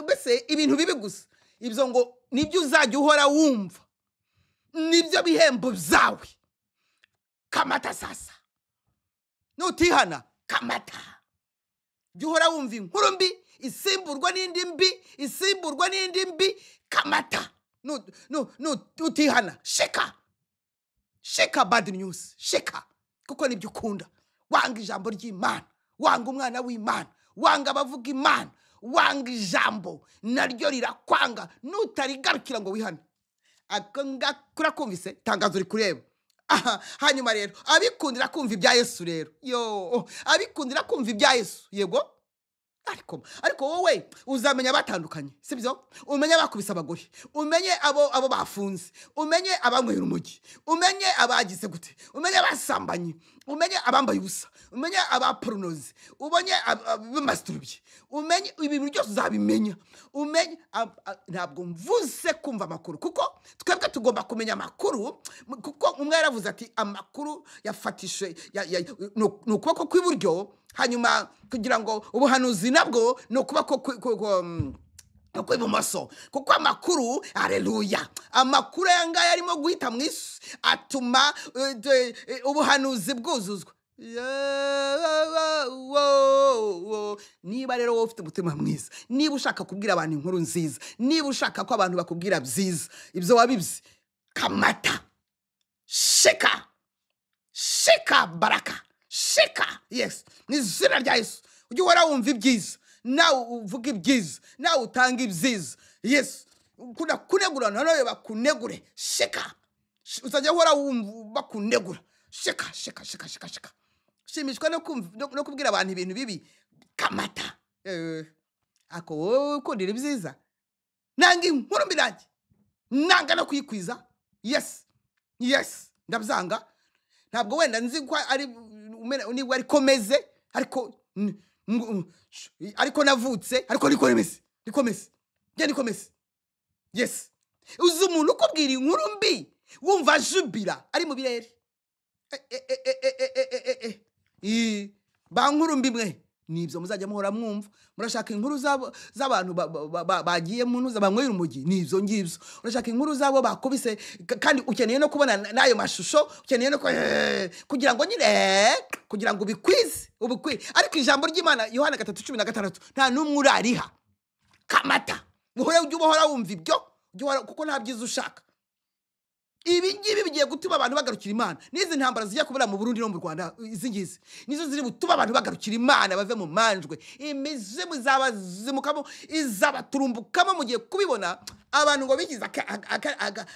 mbese ibintu bibi gusa ibyo ngo nibyo uzajya uhora wumva nibyo bihembo byawe kamata sasa nutihana kamata jya uhora wumva inkuru mbi isimburwa n'indi mbi kamata nutihana sheka bad news sheka kuko nibyo ukunda wanga ijambo ry'Imana wanga umwana w'Imana wanga abavuga Imana wanga ijambo naryo rirakwanga nutarigarukira ngo wihane akura kumvise tangazo rikureba hanyuma rero abikundira kumva ibya Yesu rero abikundira kumva ibya Yesu yego ariko wowe uzamenya batandukanye sibyo umenye abakubise abagore umenye abo bafunze umenye abanywera umugi umenye abagize gute umenye abasambanye umenye abambaye ubusa umenye abapornoze umenye abamasturbye umenye ibintu byose uzabimenya umenye ntabwo mvuze kumva amakuru kuko twebwe tugomba kumenya amakuru kuko umwe yaravuze ati amakuru yafatishe n'ukuboko kw'iburyo hanyuma kugira ngo ubuhanuzi nabwo n'ukuboko kw'ibumoso kuko amakuru haleluya amakuru yangaya arimo guhita mu isi atuma ubuhanuzi bwuzuzwa niba rero wowe ufite umutima mwiza niba ushaka kubwira abantu inkuru nziza niba ushaka ko abantu bakubwira byiza ibyo wabibye kamata sheka baraka sheka yes n'izina rya Yesu ujye uhora wumva ibyiza nawe uvuga ibyiza nawe utanga ibyiza yes kunegura nawe bakunegure sheka uzajya uhora wumva bakunegura sheka shimishwa no kubwira abantu ibintu bibi kamata ako wowe ukundira ibyiza nanga inkuru mbi nanjye nanga no kuyikwiza yes ndabyanga ntabwo wenda nzi ko ari niba ari komeze ariko navutse ariko nikomeze yes uzi umuntu ukubwira inkuru mbi wumva jubira ari mu birere ba nkuru mbi mwe nibyo muzajya muhora mwumva murashaka inkuru z'abantu bagiye mu ntuza banywera umugi nibyo ngibyo urashaka inkuru zabo bakubise kandi ukeneye no kubona nayo mashusho ukeneye no kugira ngo nyine kugira ngo ubikwize ariko ijambo ry'Imana Yohana 3:16 nta numwe urariha kamata uhora wumva ibyo kuko nta byiza ushaka ibi ngibi bigiye gutuma abantu bagarukira Imana nizi ntambara zijya kubura mu Burundi no mu Rwanda izi ngizi nizo ziri gutuma abantu bagarukira Imana bave mu manjwe imize muzaba zimukamo izabaturumbukamo mugiye kubibona abantu ngo bigize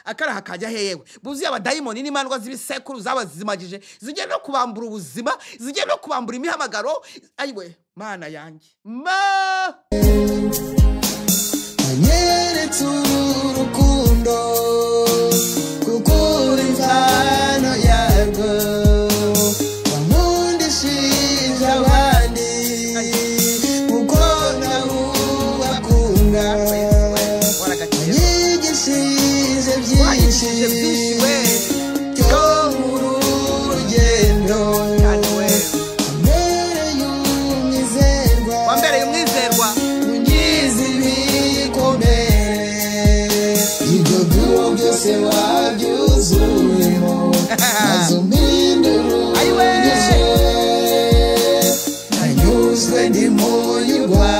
akaraha kajya hewe buzi abadayimoni n'imandwa z'ibisekuru zabazimagije zigiye no kubambura ubuzima zigiye no kubambura imihamagaro ayiwe Mana yanjye anyeretse urukundo Imvano yarwo wamundishije abandi kuko nawubakunda wanyigishije byinshi byo muri urugendo wambereye umwizerwa ungize ibikomere ibyo byuwo byose wabyuzuyemo mazumbinduru nanyuzwe ndi munyurwa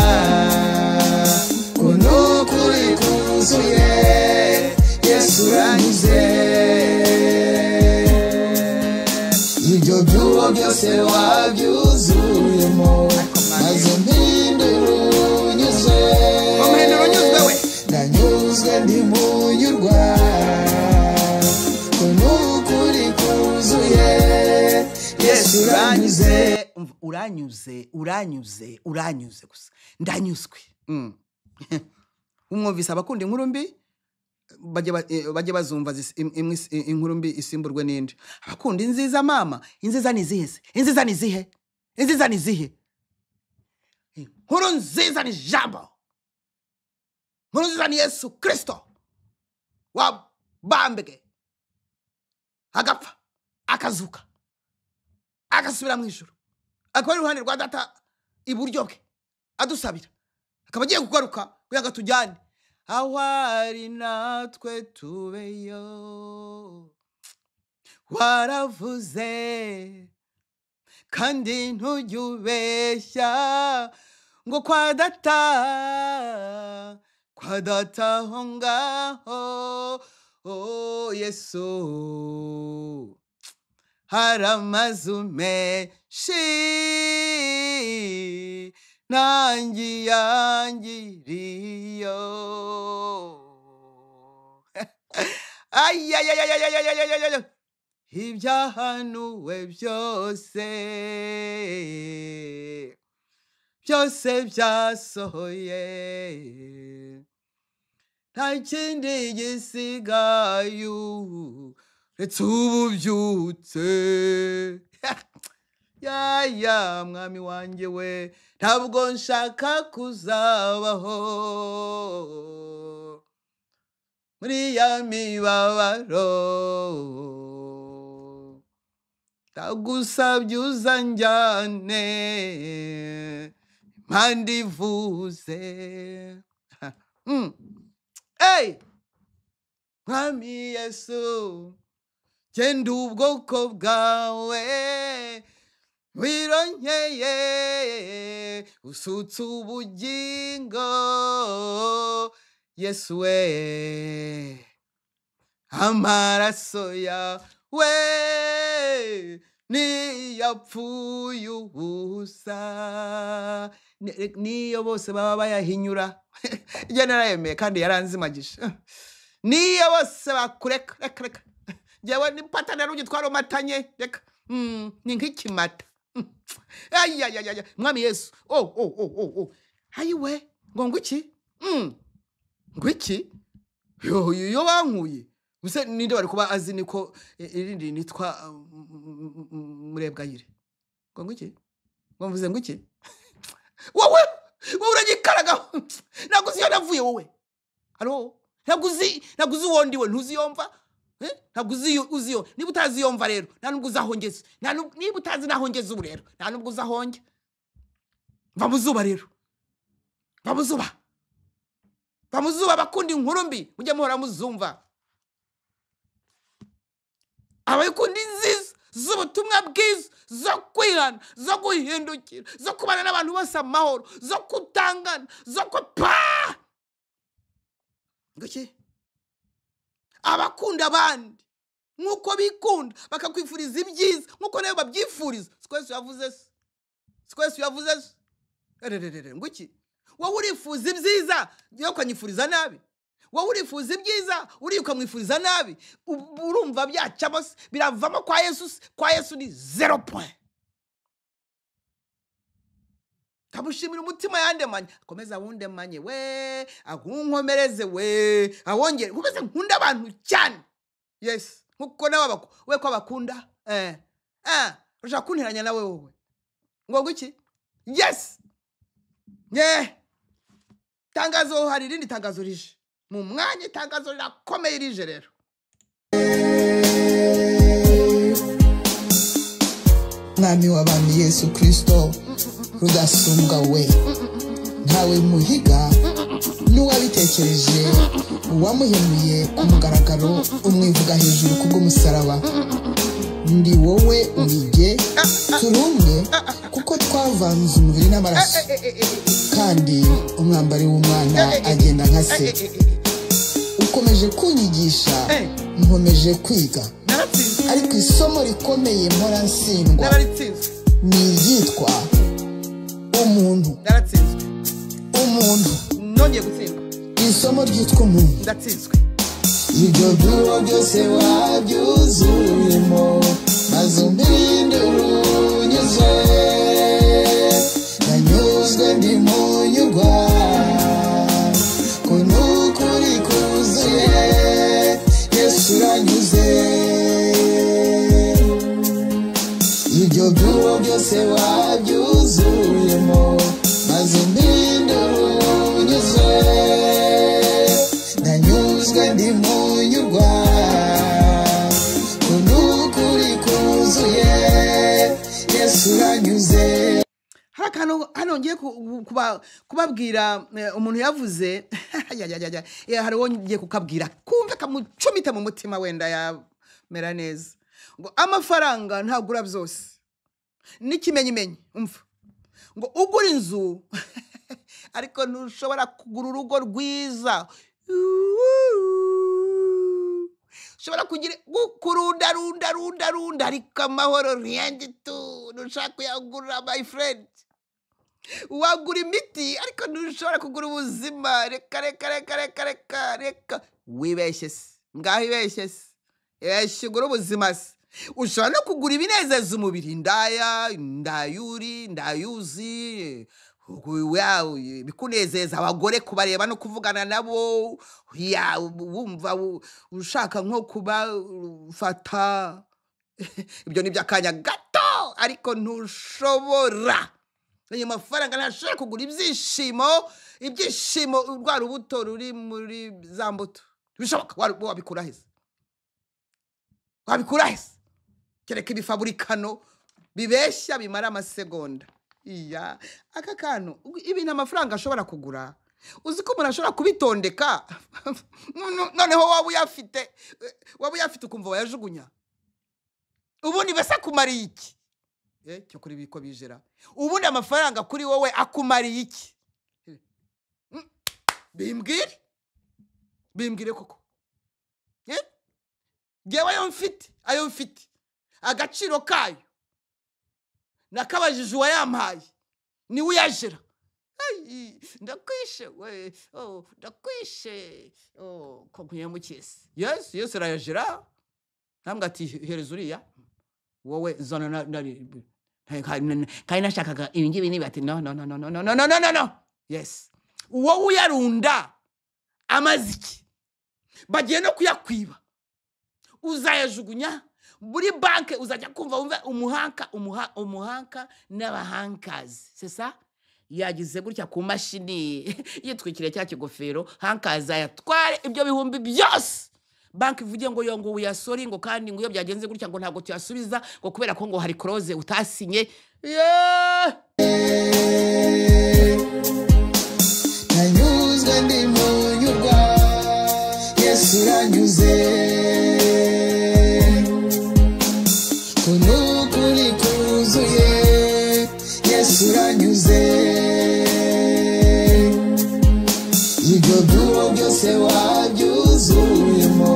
kuno kuri kuzuye Yesu uranyuze ibyo byuwo byose wabyuzuyemo mazumbinduru nanyuzwe ndi munyurwa uranyuze gusa ndanyuzwe umwumvise abakunda inkuru mbi bajye bazumva inkuru mbi isimburwe n'indi abakunda inziza mama inziza nizihe inkuru nziza ni jambo inkuru nziza ni Yesu Kristo wabambwe agapfa akazuka agasubira mu ijuru akaba ari iruhande rwa data iburyo bwe adusabira akaba agiye kugaruka kugira ngo tujyane aho ari natwe tubeyo waravuze kandi ntujye ubeshya ngo kwa data aho ngaho Yesu hari amazu menshi nanjye yangiriyo ibyahanuwe byose byasohoye nta kindi gisigaye uretse ububyutse mwami wanjye we ntabwo nshaka kuzabaho muri ya mibabaro ndagusabye uzanjyane impande ivuze mwami Yesu genda ubwoko bwawe wironkeye usutse ubugingo Yesu we amaraso yawe niyapfuye ubusa niyo bose baba bayahinyura ibyo narayemeye kandi yaranzimagije niyo bose bakureka reka njyewe ni patana rugi twaromatanye reka ni nk'ikimata Ay mwami Yesu oh hayiwe ngo iki ngo iki yo bankuye buse ninde bari kuba azi niko irindi nitwa Murebwayire ngo iki ngo mvuze ngo iki wowe uragikaraga naguzi yo navuye wowe halo naguzi wondiwe ntuziyomva naguzi uziyo niba utaziyomva rero nta nubwo uzahongeza niba utazi nahongeza ubu rero nta nubwo uzahonge va muzuba rero va muzuba bakundi inkuru mbi mujye muhora muzumva abayikundi nziza z'ubutumwa bwiza zo kwihana zo guhindukira zo kubana n'abantu bose amahoro zo kutangana zo kupa ngoki abakunda abandi nkuko bikunda bakakwifuriza ibyiza nkuko nayo babyifuriza Sikwese yavuze ngoki wowe urifuza ibyiza yo kwanyifuriza nabi wowe urifuza ibyiza uri ukamwifuriza nabi urumva byacamo biravamo kwa Yesu ni 0 point tamushimira umutima yandemanye akomeza wundemanye we akunkomereze we awongere kumeze nkunda abantu cyane yes nkuko nawe we ko abakunda ushaka kunteranya nawe wowe ngo iki yes tangazo hari rindi tangazo rije mu mwanya itangazo rirakomeye rije rero mwami w'abami Yesu Kristo rudasumbwa we ntawe muhiga n'uwabitekereje uwamuhemuye ku mugaragaro umwivuga hejuru kubw'umusaraba ndi wowe urige turumwe kuko twavanze umubiri n'amaraso kandi umwambari w'umwana agenda nka se ukomeje kunyigisha nkomeje kwiga ariko isomo rikomeye mpora nsindwa ni iryitwa umuntu nongeye gutsindwa isomo ryitwa umuntu ndatsinzwe ibyo byuwo byose wabyuzuyemo maze umpindure unyuzwe nanyuzwe ndi munyurwa ko n'ukuri kuzuye Yesu uranyuze ibyo byuwo byose wabyuzuyemo maze umpindure unyuzwe nanyuzwe ndi munyurwa ko n'ukuri kuzuye Yesu uranyuze hano ngiye kubabwira umuntu yavuze hari uwo ngiye kukabwira kumve kamucumite mu mutima wenda yamera neza ngo amafaranga ntagura byose n'ikimenyimenyi umva ngo ugura inzu ariko ntushobora kugura urugo rwiza ushobora kugira kurunda ariko amahoro riyangitu ntushaka kuyagura my friend wagura imiti ariko ntushobora kugura ubuzima reka wibeshye se ngaho ibeshye se ibeshye ugura ubuzima se ushobora no kugura ibinezeza umubiri ndayuzi bikunezeza abagore kubareba no kuvugana nabo wumva ushaka nko kubafata ibyo ni by'akanya gato ariko ntushobora ayo mafaranga ntashobora kugura ibyishimo rwa rubuto ruri muri za mbuto bishoboka wabikura hese kereka ibifaburikano bibeshya bimara amasegonda aka kantu ibintu amafaranga ashobora kugura uzi ko umuntu ashobora kubitondeka noneho waba uyafite ukumva wayajugunya ubundi basa kumariye iki cyo kuri biko bijera ubundi amafaranga kuri wowe akumariye iki bimbwire koko ngewe ayo mfite agaciro kayo nakabajije uwayampaye ni uyajira ndakwishe we ndakwishe ko nkuyemukise yes arayajira ntabwo ati hereza uriya wowe zana kandi nashakaga ibingibi niba ati no no no no no no no no no no. Yes, wowe uyarunda amaziki bagiye no kuyakwiba uzayajugunya muri banke uzajya kumva wumve umuhanka n'abahankazi. C'est ça? Yagize gutya ku mashini yitwikire cya kigofero hankaza yatware ibyo bihumbi byose. Banki ivuge ngo yo ngo uyasori ngo kandi ngo iyo byagenze gutya ngo ntabwo tuyasubiza ngo kubera ko ngo hari close utasinye. Nanyuzwe ndi munyurwa Yesu uranyuze kunukuri kuzuye Yesu uranyuze ibyo byuwo byose wabyuzuyemo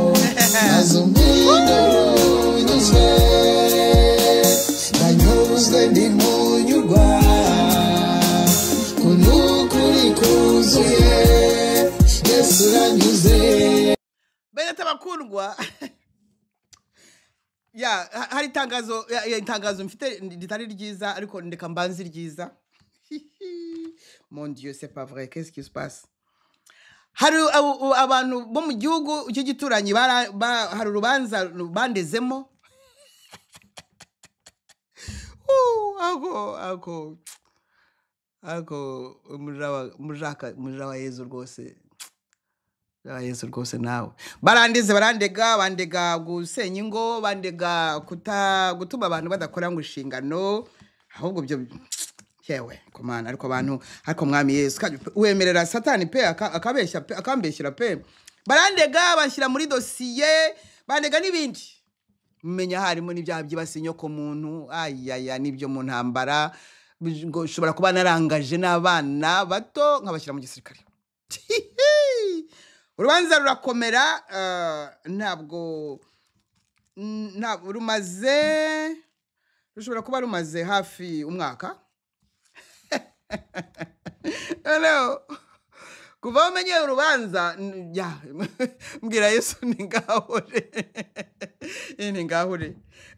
maze umpindura unyuzwe nanyuzwe ndi munyurwa kunukuri kuzuye Yesu uranyuze. Bene tabakundwa hari itangazo mfite ritari ryiza ariko ndeka mbanzi ryiza. Mon Dieu, c'est pas vrai, qu'est-ce qui se passe? Hari abantu bo mu gihugu cy'igituranyi hari urubanza bandezemo. Ako mujaka wa Yezu rwose. Yesu rwose nawe bandega gusenya ingo, bandega gutuma abantu badakora ngo inshingano, ahubwo byo yewe komana. Ariko mwami Yesu wemerera Satani pe akambeshyira pe, barandega bashyira muri dosiye, bandega n'ibindi mumenya harimo n'ibyaha byibasiye ko muntu nibyo mu ntambara ngo ushobora kuba narangaje n'abana bato nkabashyira mu gisirikare. Urubanza rurakomera, ntabwo rushobora kuba rumaze hafi umwaka. Hello, kuva umenye urubanza mbwira Yesu ni ngahure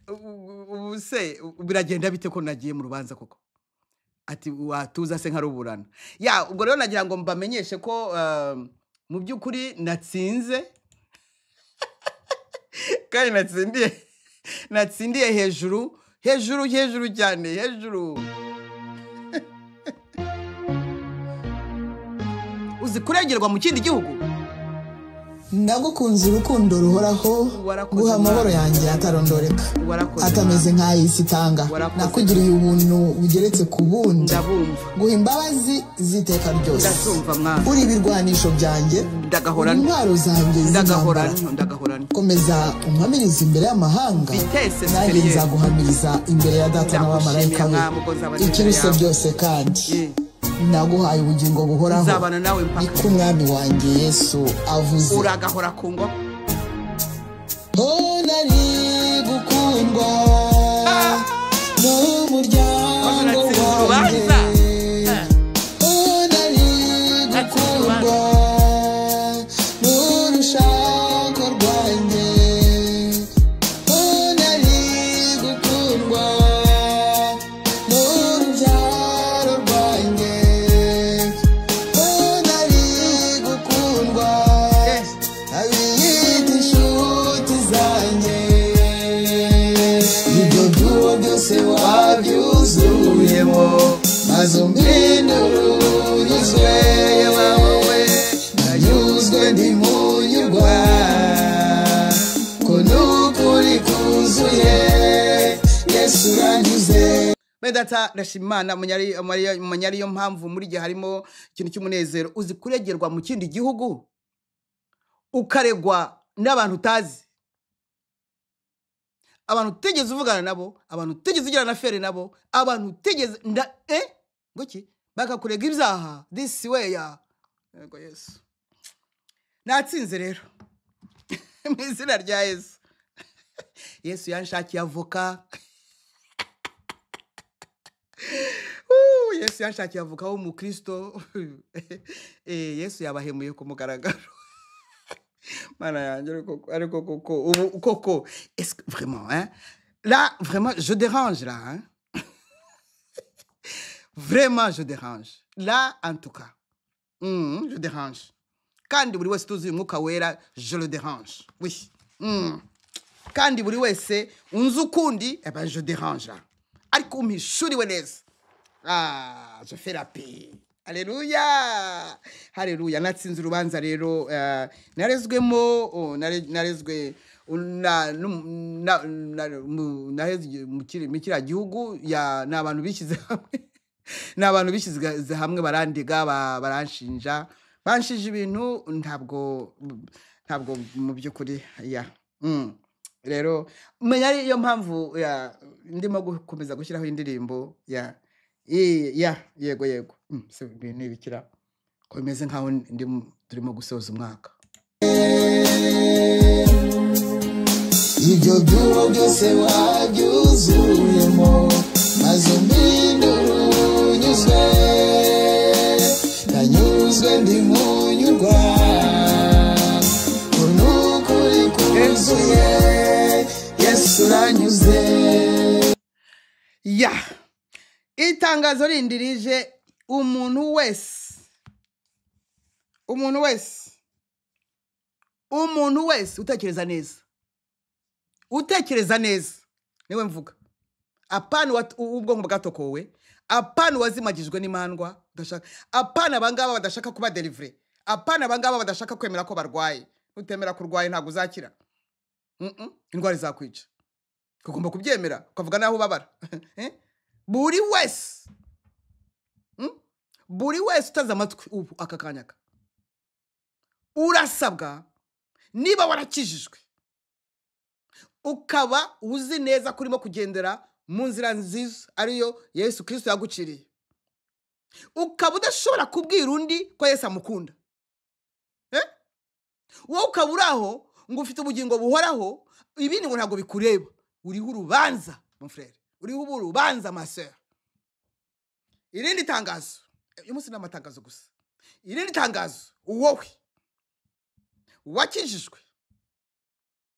ubuse biragenda bite ko nagiye mu rubanza koko ati watuza se nkaruburana. Ubwo rero nagira ngo mbamenyeshe ko mu by'ukuri natsinze kandi natsindiye hejuru cyane hejuru. Uzi kurengerwa mu kindi gihugu. Ndagukunze urukundo ruhoraho guha amahoro yanjye atarondoreka atameze nk'ay'isi itanga nakugiriye ubuntu bugeretse ku bundi guha imbabazi z'iteka ryose uri ibirwanisho byanjye intwaro zanjye z'intambara komeza umpamiriza imbere y'amahanga nanjye nzaguhamiriza imbere ya data n'abamarayika be ikiruse byose kandi naguhaye ubugingo buhoraho niko umwami wanjye Yesu avuze. Uragahora ku ngoma nari gukundwa n'umuryango wanjye nari gukundwa n'urushako rwanjye nari gukundwa n'urubyaro rwanjye nari gukundwa abiyita inshuti zanjye ibyo byuwo byose wabyuzuyemo maze umpindura unyuzwe nanyuzwe ndi munyurwa ko n'ukuri kuzuye Yesu uranyuze. Medata ndashimana munyari yo mpamvu muri gihe harimo ikintu cy'umunezero. Uzi kuregerwa mu kindi gihugu ukaregwa n'abantu utazi, abantu utegeze uvugana nabo, abantu utegeze ugirana na fere nabo, abantu utegeze ngoki bakakurega ibyaha this way yego Yesu natsinze rero mu izina rya Yesu. Yesu yanshakiye avoka. Yesu yanshakiye avoka w'umukristo. Yesu yabahemuye ku mugaragaro. Mana yanjye ariko koko est-ce que vraiment là vraiment je dérange là vraiment je dérange là en tout cas je dérange kandi buri wese tuzi umwuka wera je le dérange oui kandi buri wese unzi ukundi ben je dérange là ariko umishuriwe neza je fais la paix. Alléluia. Alléluia. Natsinze urubanza rero narezwemo narezwe mu kiriya gihugu n'abantu bishyize hamwe n'abantu bishyize hamwe barandiga baranshinja banshije ibintu ntabwo mu by'ukuri ya rero menya iyo mpamvu ndimo gukomeza gushyiraho indirimbo ya yego se ibintu ibikira ko bimeze nkaho turimo gusoza umwaka. Ibyo byuho byose wabyuzuyemo maze mbindurunyuzwe ndanyuzwe ndi munyurwa unukuri kuzuye Yesu uranyuze. Itangazo rindirije umuntu wese utekereza neza niwe mvuga apana ubwonko bwatokowe apana wazimagijwe n'imandwa udashaka apana abangaba badashaka kuba delivery apana abangaba badashaka kwemera ko barwaye utemera kurwaye ntago uzakira indwara izakwica kugomba kubyemera ukavuga naho ubabara buri wese utaza amatwi ubu aka kanyaka urasabwa niba warakijijwe ukaba uzi neza kurimo kugendera mu nzira nziza ariyo Yesu Kristo yaguciriye ukaba udashobora kubwira undi ko Yesu amukunda wowe ukaba uraho ngo ufite ubugingo buhoraho ibindi ngo ntabwo bikureba uriho urubanza mon frère uriho urubanza ma sœur. Irindi tangazo uyu munsi n'amatangazo gusa irindi tangazo wowe wakijijwe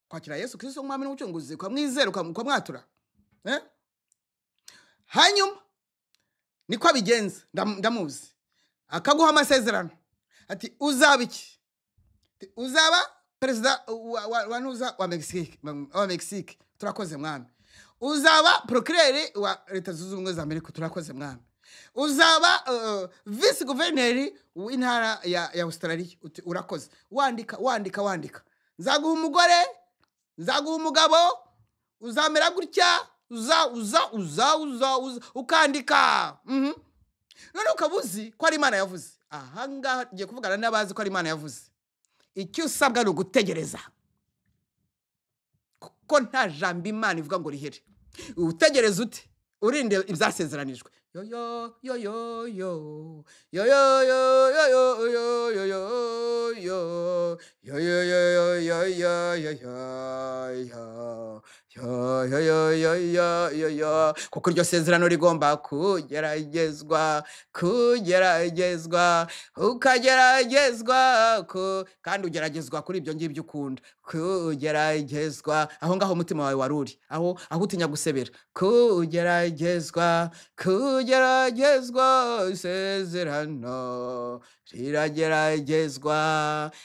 kwakira Yesu Kristo nk'umwami n'umucunguzi ukamwizera ukamwatura hanyuma niko abigenza ndamuzi akaguha amasezerano ati uzaba iki uzaba perezida wa Mexique turakoze mwami uzaba procureur wa leta zunze ubumwe za Amerika turakoze mwami uzaba vice gouverneur w'intara ya Australia urakoze wandika nzaguha umugore nzaguha umugabo uzamera gutya uza ukandika none ukabuzi ko ari Imana yavuze ahangaha ngiye kuvugana n'abazi ko ari Imana yavuze icyo usabwa no gutegereza kuko nta jambo Imana ivuga ngo rihere utegereza ute urinde ibyasezeranijwe kuko iryo sezerano rigomba kugeragezwa ukageragezwa kandi ugeragezwa kuri ibyo ngibyo ukunda kugeragezwa aho ngaho umutima wawe waruri aho utinya gusebera kugeragezwa isezerano rirageragezwa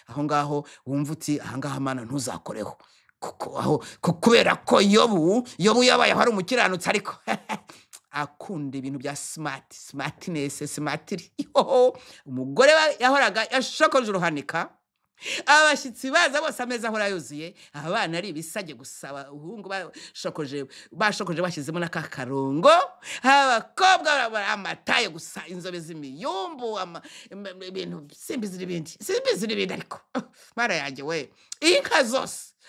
aho ngaho wumva uti aha ngaha Mana ntuzakoreho kubera ko yobu yabaye hari umukiranutsi ariko akunda ibintu bya smartness umugore yahoraga yashokoje uruhanika abashyitsi baza bose ameza ahora yuzuye abana ari ibisage gusaba uhungu bashokoje bashyizemo n'akakarongo abakobwa amataye gusa inzobe z'imiyumbu ibintu simbizi n'ibindi ariko mara yanjye we inka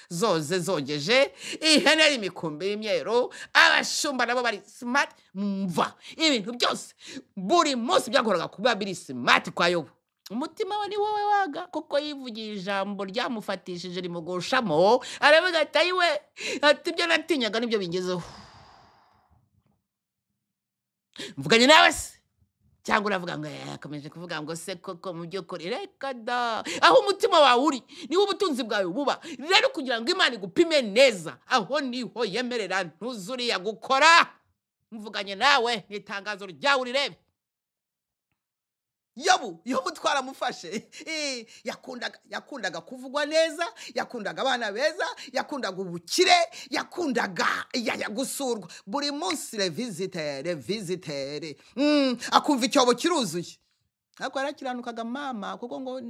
zoze zogeje ihene y'imikumbi y'imyeru abashumba nabo bari smart mva ibintu byose buri munsi byagoraga kuba biri smart kwa Yobu umutima we ni wowe waga kuko yivugiye ijambo ryamufatishije rimugoshamo aravuga ati ayiwe ati ibyo natinyaga nibyo bingezeho mvuganye nawe se cyangwa uravuga ngo akomeje kuvuga ngo se koko mu by'ukuri reka da aho umutima wawe uri niwo ubutunzi bwawe buba rero kugira ngo Imana igupime neza aho niho yemerera ntuzuriya gukora mvuganye nawe n'itangazo ryawe urirebe yobu twaramufashe yakundaga kuvugwa neza, yakundaga abana beza, yakundaga ubukire, yakundaga gusurwa buri munsi visitere akumva icyobo kiruzuye. Ariko yarakiranukaga mama kuko ngo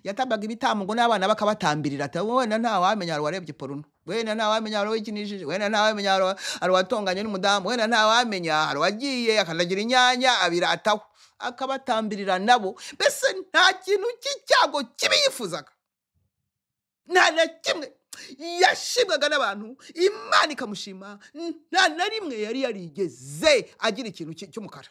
yatabaga ibitamo ngo n'abana bakabatambirira ati wenda nta wamenya warebye poruno, wenda nta wamenya wakinishije, wenda nta wamenya watonganye n'umudamu, wenda nta wamenya wagiye akandagira inyanya abirataho akabatambirira nabo. Bese nta kintu cy'icyago kibi yifuzaga, nta na kimwe yashimwaga n'abantu, Imana ikamushima, nta na rimwe yari yarigeze agira ikintu cy'umukara.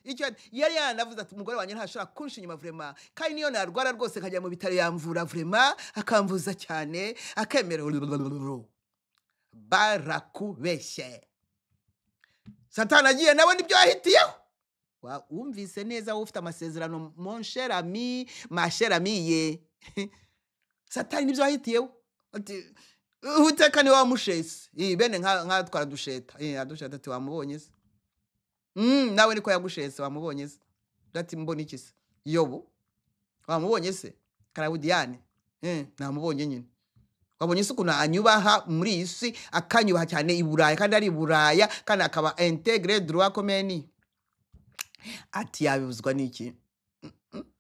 Icyo yari yanavuze ati umugore wanjye ntashobora kunsha inyuma vrema, kandi niyo narwara rwose kajya mu bitaro yamvura vrema, akamvuza cyane akemera. Barakubeshye. Satani agiye nawe nibyo yahitiyeho. Wumvise neza wowe ufite amasezerano mon cher ami, ma chère amie. Satani nibyo yahitiyeho. Ati uteka ni wa mushesi. Bene nka twara dusheta. Adusheta ati wamubonye se. Nawe niko yagushese wamubonye se. Dati mbona iki se? Yobu. Wamubonye se? Karabudiane. Namubonye nyine. Wabonye se ukuntu anyubaha muri isi, akanyubaha cyane i Buraya, kandi ari Buraya kandi akaba integre droit commun. Ati yabuzwa n'iki?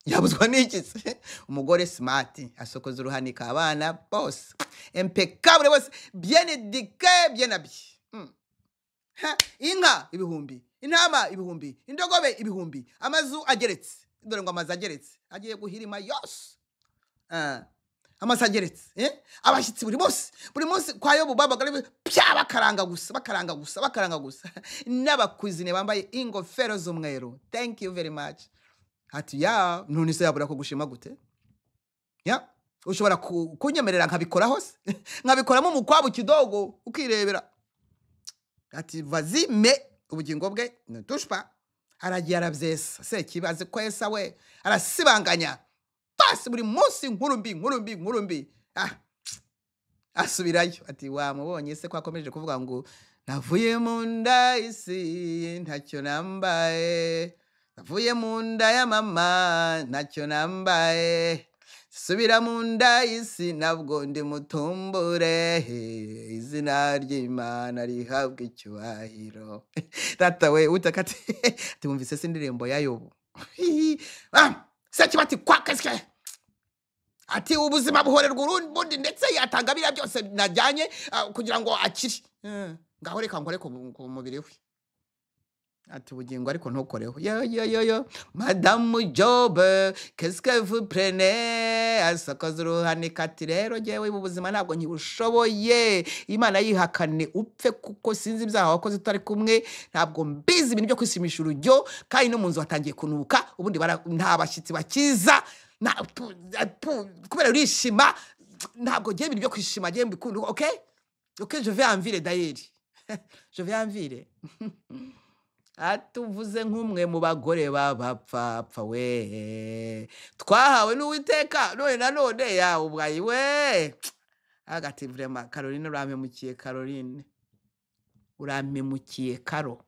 Yabuzwa n'iki se? Umugore smart asokoza uruhanika abana Bose impeccable, bose bien éduqué, bien habillé. Inka ibihumbi, intama ibihumbi, indogobe ibihumbi, amazu ageretse. Dore ngo amazu ageretse agiye guhirima yose. Amazu ageretse, abashyitsi buri munsi kwa Yobu babaga bakaranga gusa n'abakuzine bambaye ingofero z'umweru. Thank you very much. Ati none se yabura ko gushima gute? Ushobora kunyemerera nkabikora hose, nkabikoramo umukwabu kidogo ukirebera. Ati vas-y mais ubugingo bwe ne touche pas. Aragiye arabyesa se kibaze kwesa we arasibanganya basi buri munsi nkuru mbi. Asubirayo ati wamubonye se ko akomeje kuvuga ngo navuye mu nda isi ntacyo nambaye, navuye mu nda ya mama ntacyo nambaye, subira mu nda isi nabwo ndi mutumbure, izina ry'Imana rihabwa icyubahiro. Data we utakati tumvise se indirimbo ya Yobu. Sakibati kwakasike ati ubuzima buhorerwa urundi ndetse yatanga bira byose najyanye kugira ngo akiri. Ngaho reka ngore ku mubiri we. Ati ubugingo ariko ntukoreho. Yo Madame Job, qu'est-ce que vous prenez? Asakoza uruhanika ati rero jewe ubuzima ntabwo nkibushoboye, Imana yihakane upfe kuko sinzi ibyaha wakoze tutari kumwe, ntabwo mbizi ibintu byo kwisimisha urujyo, kandi no munzu watangiye kunuka, ubundi nta bashyitsi bakiza kubera urishima, ntabwo giye ibintu byo kwishima giye mbikunda. Okay, je vais en ville d'ailleurs. Je vais en ville. Atuvuze nk'umwe mu bagore babapfa we, twahawe n'Uwiteka none yawe ubwayi we. Agati vraiment Caroline uramemukiye, Caroline uramemukiye Caro.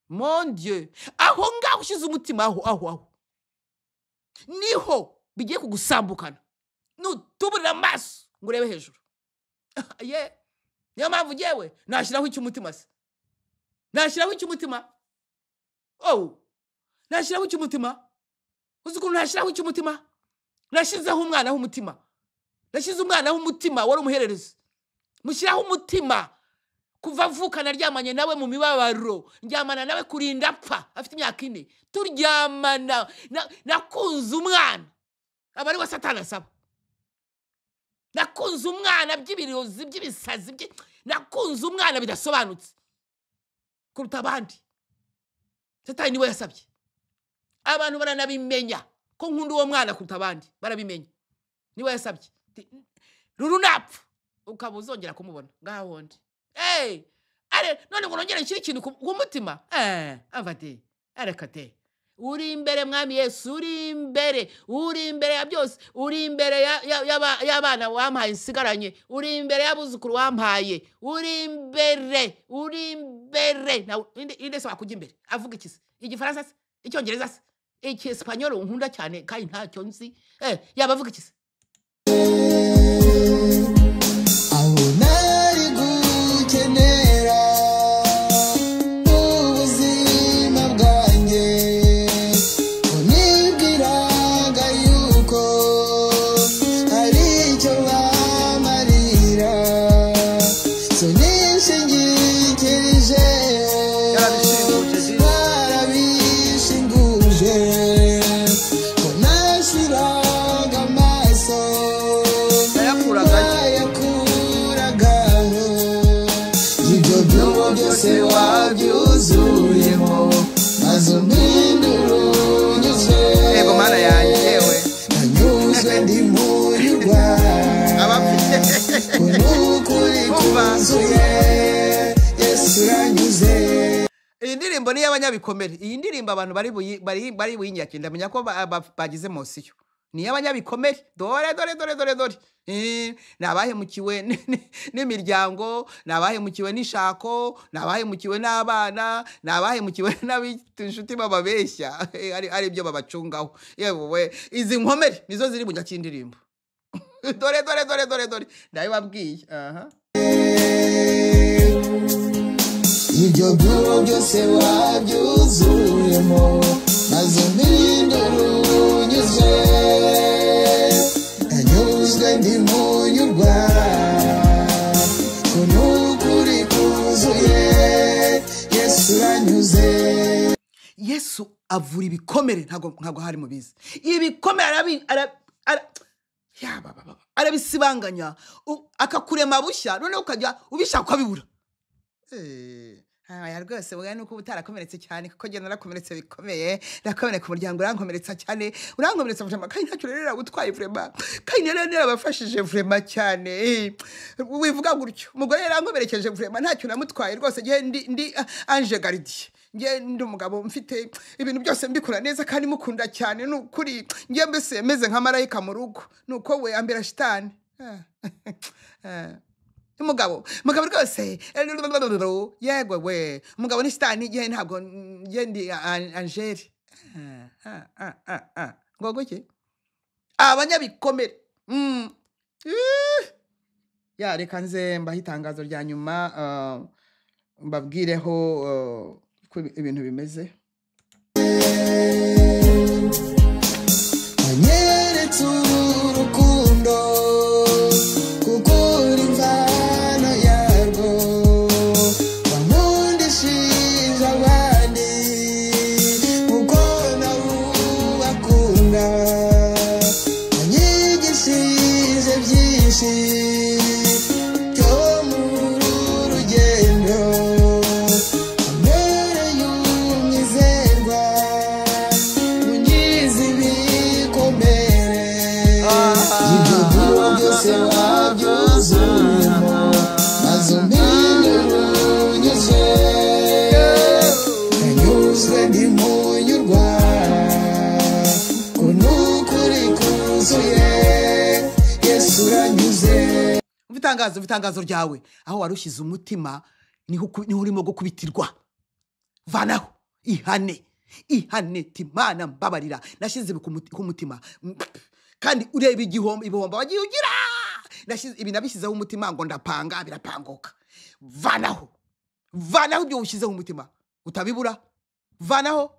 Mon Dieu, aho ngaho ushize umutima aho niho bigiye kugusambukana, nutuburira amaso ngo urebe hejuru. Niyo mpamvu jewe nashiraho icy'umutima se, nashiraho icy'umutima. Nashiraho icy'umutima. Uzi ko nashiraho icy'umutima? Nashizeho umwana w'umutima, nashize umwana w'umutima wari umuhererezi, mushyiraho umutima. Kuva avuka naryamanye nawe mu mibabaro, njyamana nawe kurinda apfa afite imyaka 4, turyamana nakunze umwana abari wa Satani asaba, nakunze umwana by'ibirozi by'ibisazi nakunze umwana bidasobanutse kuruta abandi. Satani niwe yasabye. Abantu baranabimenya ko nkunda uwo mwana kuruta abandi, barabimenya niwe yasabye. Ruru napfa ukaba uzongera kumubona ngaho ndi. Are none ngo nongere nshira ikintu ku mutima. Avate arekate uri imbere mwami Yesu uri imbere ya byose uri imbere y'abana wampaye nsigaranye uri imbere y'abuzukuru wampaye uri imbere inde se wakujya imbere avuga ikisi igifaransa se icyongereza se icyesipanyolo nkunda cyane kandi ntacyo nzi yaba avuga ikisi aho nari gukenera ubuzima bwanjye unibwiraga yuko hari icyo wamarira so nishingikirije barabishinguje ko nashyiraga amaso ibyo byobo byose wabyuzuyemo maze umpindura unyuzwe yego mana yanjye yewe nanyuzwe ndi murirwa kunukuri kuzuye Yesu uranyuze. iyi ndirimbo ni y'abanyabikomere iyi ndirimbo abantu bari buyinyake ndamenya ko bagize mosiyo ni y'abanyabikomere dore nabahemukiwe n'imiryango nabahemukiwe n'ishako nabahemukiwe n'abana nabahemukiwe n'ab'inshuti bababeshya ari byo babacungaho yewe izi nkomere nizo ziri bunyake indirimbo dore ndabibabwiye ibyo byobo byose wabyuzuyemo maze umpindura unyuzwe nanyuzwe ndi munyurwa kunukuri kuzuye Yesu uranyuze. Yesu avura ibikomere ntago hari mubizi ibikomere arabisibanganya akakurema bushya noneho ukajya ubishaka abibura aya rwose bwa nuko utarakomeretse cyane kuko genda narakomeretse bikomeye nakomereka umuryango urankomeretsa cyane urankomeretsa vraiment kandi ntacyo rero gutwaye vraiment kandi rero narabafashije vraiment cyane wivuga gutyo umugore yarankomerekeje vraiment ntacyo namutwaye rwose gihe ndi Ange Gardie nge ndi umugabo mfite ibintu byose mbikora neza kandi mukunda cyane nukuri nge mbese meze nka marayika mu rugo nuko we ambera shitani umugabo rwose yego we umugabo ni shitani igihe ntabwo ndi Angeli ngogo ki abanyabikomere ya reka nze mbaho itangazo rya nyuma mbabwireho ko ibintu bimeze anyeretse urukundo kuko uri imvano yarwo wankundishije abandi kuko nawe ubakunda wanyigishije byinshi byo muri urugendo ambereye umwizerwa unyize ibikomere ibyo byobo byose wabyuzuyemo maze umpindura unyuzwe nanyuzwe ndi munyurwa kunukuri kuzuye Yesu uranyuze. Itangazo ryawe aho warushyize umutima niho urimo gukubitirwa vanaho ihane timana mbabarira nashize ku mutima kandi ureba ibihomba wagiye ugira nashize ibi nabishyizeho umutima ngo ndapanga birapanguka vanaho ibyo ushyizeho umutima utabibura vanaho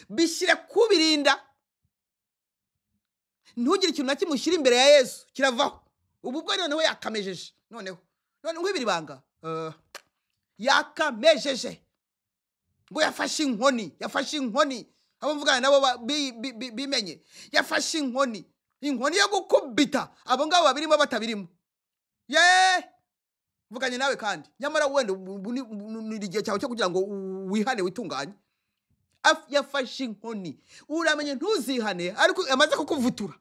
bishyire kubirinda ntugire ikintu na kimwe ushyira imbere ya Yesu kiravaho ubu bwo noneho yakamejeje noneho nk'ibiri banga yakamejeje ngo yafashe inkoni abo mvugana nabo bimenye yafashe inkoni yo gukubita abo ngabo babirimo batabirimo mvuganye nawe kandi nyamara wenda ni igihe cyawe cyo kugira ngo wihane witunganye yafashe inkoni uramenye ntuzihane ariko amaze kukuvutura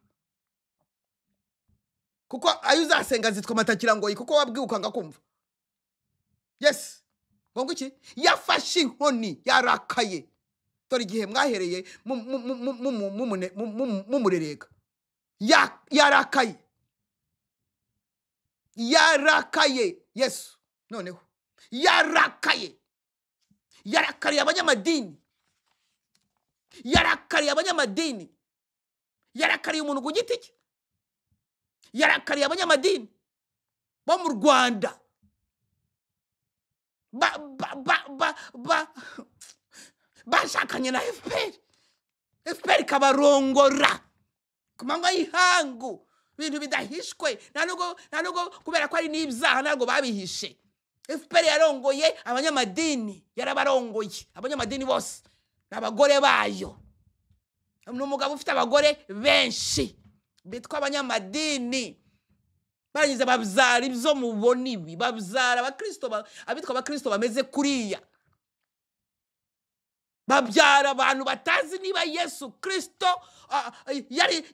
kuko ayo uzasenga zitwa amatakirangoyi kuko wabwiuka ngakumva yes ngo iki yafashe inkoni yarakaye dore igihe mwahereye mumurerega yarakaye Yesu noneho yarakariye abanyamadini yarakariye umuntu ku giti cye yarakariye abanyamadini bo mu Rwanda bashakanye na FPR kabarongora ku manywa y'ihangu ibintu bidahishwe nta nubwo kubera ko ari n'ibyaha ntabwo babihishe. FPR yarongoye abanyamadini yarabarongoye abanyamadini bose n'abagore bayo. N'umugabo ufite abagore benshi bitwa abanyamadini barangiza babyara ibyo mubona ibi babyara abitwa abakristo bameze kuriya babyara abantu batazi niba Yesu Kristo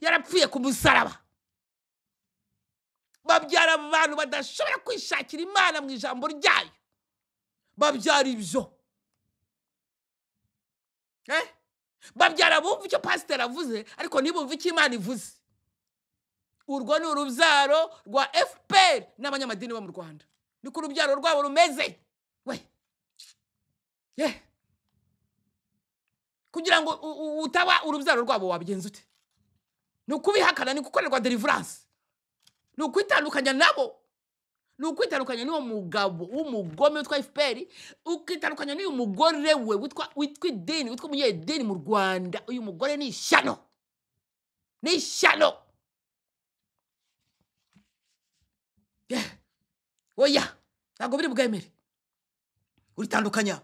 yarapfuye ku musaraba babyara abantu badashobora kwishakira Imana mu ijambo ryayo babyara ibyo babyara bumva icyo pasiteri avuze ariko ntibumve icyo Imana ivuze. Urwo ni urubyaro rwa FPR n'abanyamadini bo mu Rwanda niko urubyaro rwabo rumeze kugira ngo utaba urubyaro rwabo wabigenza ute? Ni ukubihakana, ni gukorerwa deliverance, ni ukwitandukanya nabo, ni ukwitandukanya n'uwo mugabo w'umugome witwa FPR, ukitandukanya n'uyu mugore we witwa idini, witwa umunyedini mu Rwanda. Uyu mugore ni ishyano, ni ishyano. Oya ntabwo biri bwemere. Uritandukanya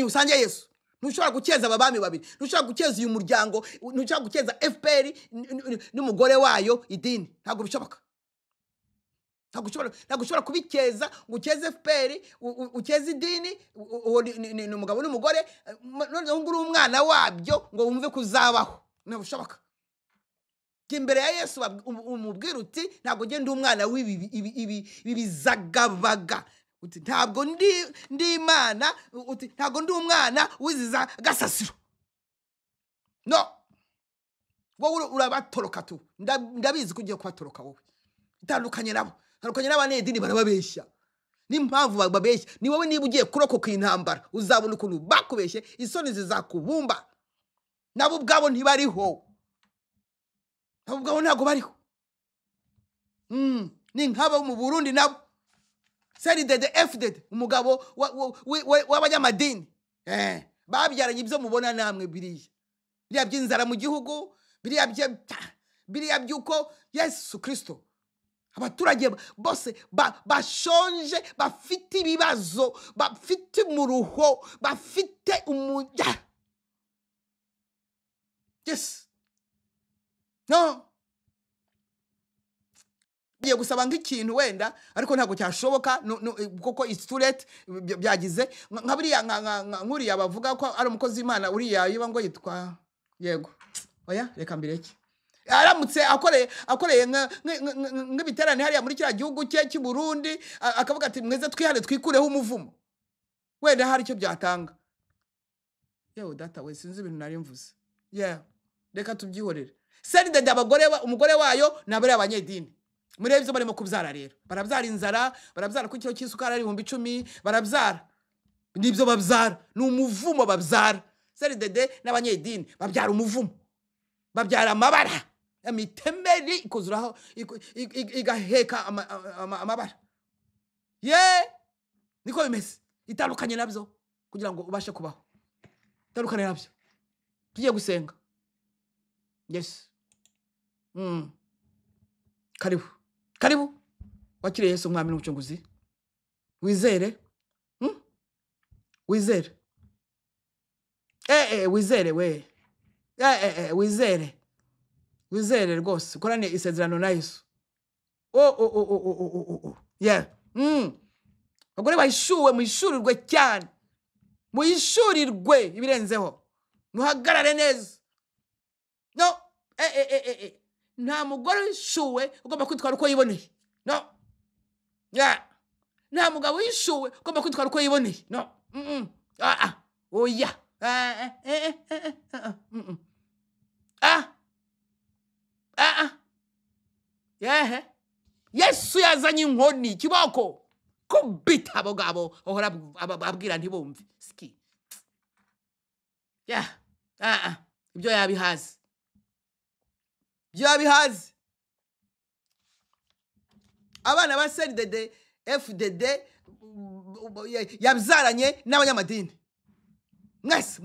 usange Yesu. Ntushobora gukeza abami babiri, ntushobora gukeza uyu muryango, ntushobora gukeza FPR n'umugore wayo idini. Ntabwo bishoboka. Ntabwo ushobora kubikeza ngo ukeze FPR ukeze idini ni umugabo n'umugore noneho nguri umwana wabyo ngo wumve kuzabaho. Ntabwo bishoboka. Imbere ya Yesu umubwira uti ntabwo ugenda umwana w'ibizagabaga, uti ntabwo ndi Imana, uti ntabwo ndi umwana wiziza gasasiro. No, wowe urabatoroka tu, ndabizi ko ugiye kubatoroka wowe. Itandukanye nabo, tandukanye n'abanedini barababeshya. N'impamvu babeshya ni wowe niba ugiye kurokoka intambara uzabona ukuntu bakubeshye, isoni zizakubumba. Nabo ubwabo ntibariho, nabo ubwabo ntago bariho. Ni nk'abo mu Burundi nabo Seridede FDD umugabo w'abanyamadini babyaranye ibyo mubona namwe biriya by'inzara mu gihugu, biriya by'uko Yesu Kristo abaturage bose bashonje, bafite ibibazo, bafite umuruho, bafite umujya. Yes. No. Biye gusaba nk'ikintu wenda ariko ntabwo cyashoboka kuko it's too late byagize nka buriya nkuriya bavuga ko ari umukozi w'Imana uriya yiba ngo yitwa yego. Oya reka mbireke. Aramutse akoreye nk'ibiterane hariya muri kiriya gihugu cye cy'i Burundi akavuga ati mweze twihane twikureho umuvumo, wenda hari icyo byatanga. Yewe data we sinzi ibintu nari mvuze. Reka tubyihorere. Seridede umugore wayo nabari abanyedini. Murebe ibyo barimo kubyara rero. Barabyara inzara, barabyara ku kilo cy'isukari ari 10,000, barabyara. Nibyo babyara, ni umuvumo babyara. Seridede n'abanyedini babyara umuvumo. Babyara amabara. Imitemeri ikuzuraho igaheka amabara. Niko bimeze. Itandukanye nabyo kugira ngo ubashe kubaho. Itandukanye nabyo. Tugiye gusenga. Yes. Karibu. Wakiriye Yesu umwami n'umucunguzi. Wizere. Wizere. Wizere we. Wizere. Wizere rwose. Korane isezerano na Yesu. Bagore bahishuwe muhishurirwe cyane. Muhishurirwe ibirenzeho. Muhagarare neza. No. Nta mugore wishuwe ugomba kwitwara uko yiboneye. No. Nta mugabo wishuwe ugomba kwitwara uko yiboneye. No. Oya. yehe Yesu yazanye inkoni kiboko kubita abo gabo ohora ababwira ntibumve ski ibyo yabihaze abana ba CDD FDD yabyaranye n'abanyamadini mwese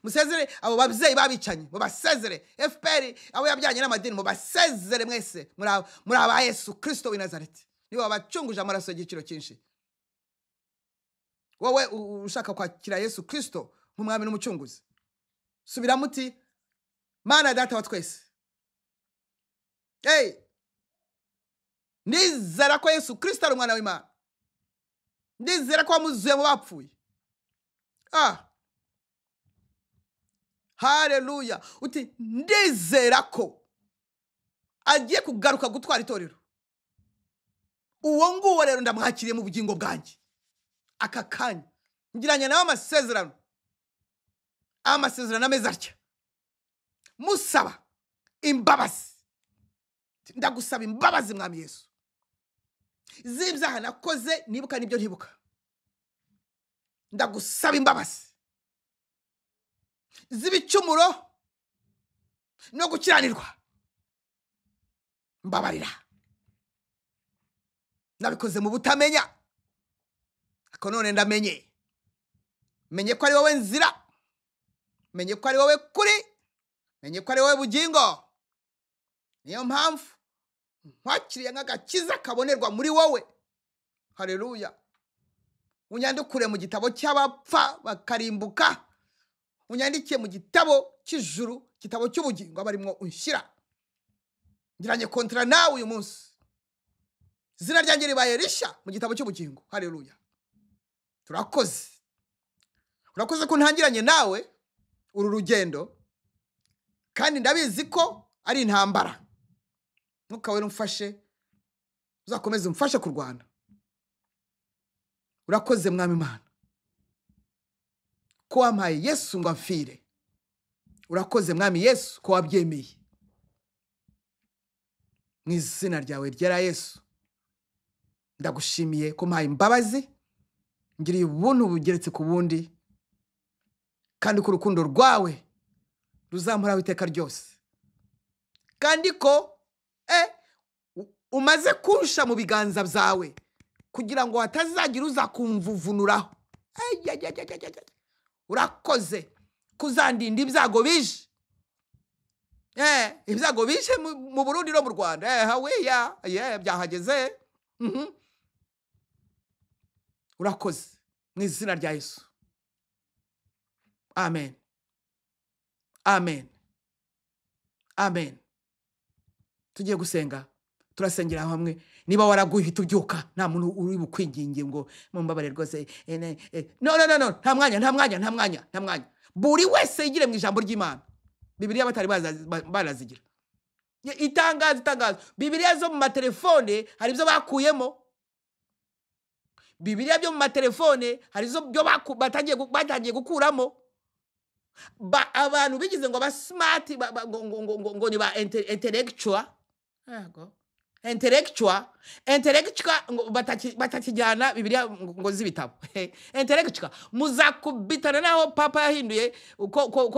musezere abo babyeyi babicanye mubasezere FPR abo yabyanye n'amadini mubasezere mwese muri aba Yesu Kristo w'i Nazareti nibo babacunguje amaraso y'igiciro cyinshi wowe ushaka kwakira Yesu Kristo nk'umwami n'umucunguzi subira muti Mana data wa twese ndizera ko Yesu Kristo ari umwana w'Imana ndizera ko wamuzuye mu bapfuye haleluya uti ndizera ko agiye kugaruka gutwara itorero uwo nguwo rero ndamwakiriye mu bugingo bwanjye aka kanya ngiranye nawe amasezerano ameze atya musaba imbabazi ndagusaba imbabazi mwami Yesu z'ibyaha nakoze nibuka nibyo ntibuka ndagusaba imbabazi z'ibicumuro no gukiranirwa mbabarira nabikoze mu butamenya ako none ndamenye menye ko ari wowe nzira menye ko ari wowe kuri menye ko ari wowe bugingo niyo mpamvu nkwakiriye nk'agakiza kabonerwa muri wowe haleluya unyandikure mu gitabo cy'abapfa bakarimbuka unyandikiye mu gitabo cy'ijuru gitabo cy'ubugingo abarimo unshyira ngiranye kontra nawe uyu munsi izina ryanjye ribaye rishya mu gitabo cy'ubugingo haleluya urakoze ko ntangiranye nawe uru rugendo kandi ndabizi ko ari intambara ntukawe rumfashe uzakomeze umfashe kurwana urakoze mwami Imana ko wampaye Yesu ngo amfire urakoze mwami Yesu ko wabyemeye mu izina ryawe ryera Yesu ndagushimiye ko mpaye imbabazi ngiriye ubuntu bugeretse ku bundi kandi ko urukundo rwawe ruzampora iteka ryose kandi ko umaze kunsha mu biganza byawe kugira ngo hatazagira uzakumvuvunuraho urakoze kuzandinda ibyago bije ibyago bije mu Burundi no mu Rwanda haweya byahageze urakoze mu izina rya Yesu amen amen amen tugiye gusenga turasengera hamwe niba waraguhita ubyuka nta muntu uri bukwinginge ngo mumbabare rwose no nta mwanya buri wese yigire mu ijambo ry'Imana Bibiliya batari barazigira itangazo Bibiliya zo mu matelefone hari byo bakuyemo Bibiliya byo mu matelefone hari zo byo batangiye gukuramo abantu bigize ngo ba smart ngo ni ba intellectual batakijyana Bibiliya ngo zibitabo intellectual muzakubitana naho papa yahinduye ko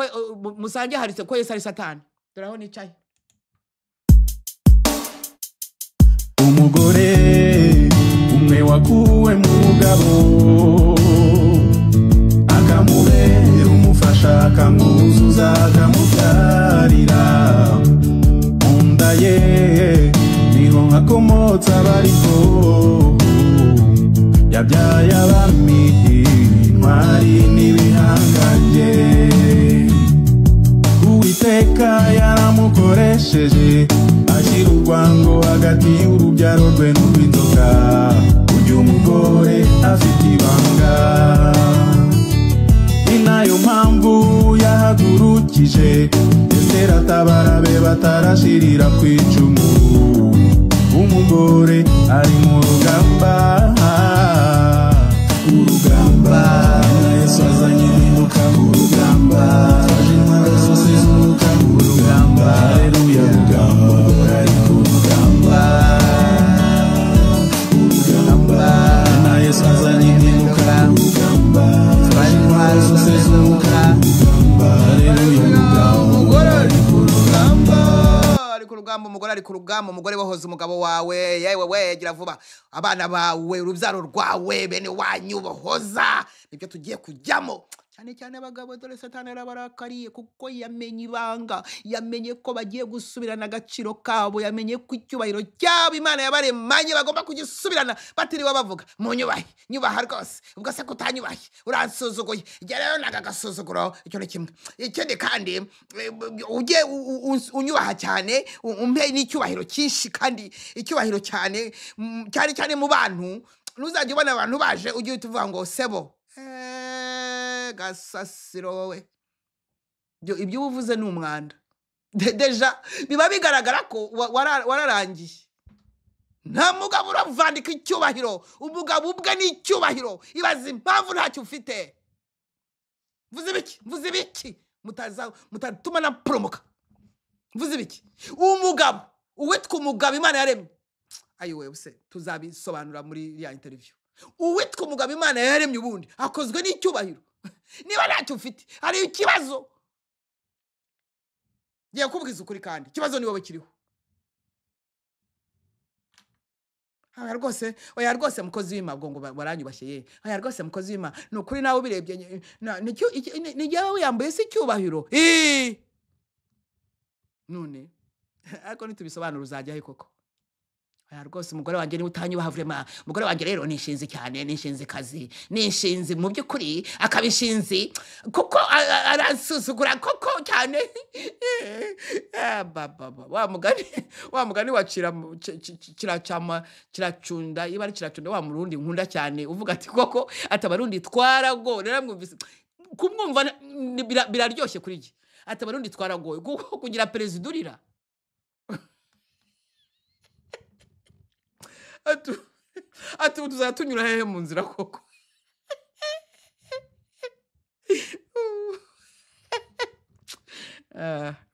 musange haritse ko Yesu ari Satani dore nicaye umugore umwe wakuwe mu mugabo akamubera umufasha akamwuzuza akamubyarira munda ye niho hakomotsa bariko yabyaye abami intwari n'ibihangange Uwiteka yaramukoresheje ashyira urwango hagati y'urubyaro rwe n'urw'inzoka ujya umugore afite ibanga ni nayo mpamvu yahagurukije Esiteri atabara be batarashirira ku icumu umugore ari mu rugamba urugamba Yesu azanye impinduka umugore ari ku rugamba umugore bohoza umugabo wawe yewe we gira vuba abana bawe urubyaro rwawe bene wanyu bohoza nibyo tugiye kujyamo cyane cyane abagabo dore satani arabarakariye kuko yamenye ibanga yamenye ko bagiye gusubirana agaciro kabo yamenye ko icyubahiro cyabo Imana yabaremanye bagomba kugisubirana batiriwe bavuga mu nyubaha rwose ubwo se kutanyubaye uransuzuguye igihe rero nagagasuzuguro icyo ni kimwe ikindi kandi ujye unyubaha cyane umpe n'icyubahiro cyinshi kandi icyubahiro cyane cyane mu bantu ntuzajye ubona abantu baje ujye uhita uvuga ngo sebo gasasiro wowe ibyo uvuze ni umwanda deja biba bigaragara ko wararangiye nta mugabo uravandika icyubahiro umugabo ubwe ni icyubahiro ibaza impamvu ntacyo ufite mvuze ibiki mutatuma na promoka mvuze ibiki umugabo uwitwa umugabo Imana yaremye ayiwe buse tuzabisobanura muri ya interview uwitwa umugabo Imana yaremye ubundi akozwe n'icyubahiro niba ntacyo ufite hari ikibazo ngiye kubwiza ukuri kandi ikibazo ni wowe kiriho oya rwose mukozi w'imabwo ngo baranyubashye ye oya rwose mukozi w'ima ni ukuri nawe ubirebye ni jyawe yambaye se icyubahiro none ariko nitubisobanura uzajya he koko oya rwose umugore wanjye niwe utanyubaha vrema umugore wanjye rero nishinze cyane nishinze kazi nishinze mu by'ukuri akabishinze kuko arasusugura koko cyane wa mugani wacira kiracunda iba ari kiracunda wa murundi nkunda cyane uvuga ati koko atabarundi twaragoye naramwumvise kumwumva biraryoshye kuri iki atabarundi twaragoye kugira perezida urira atu tuzatunyura hehe mu nzira koko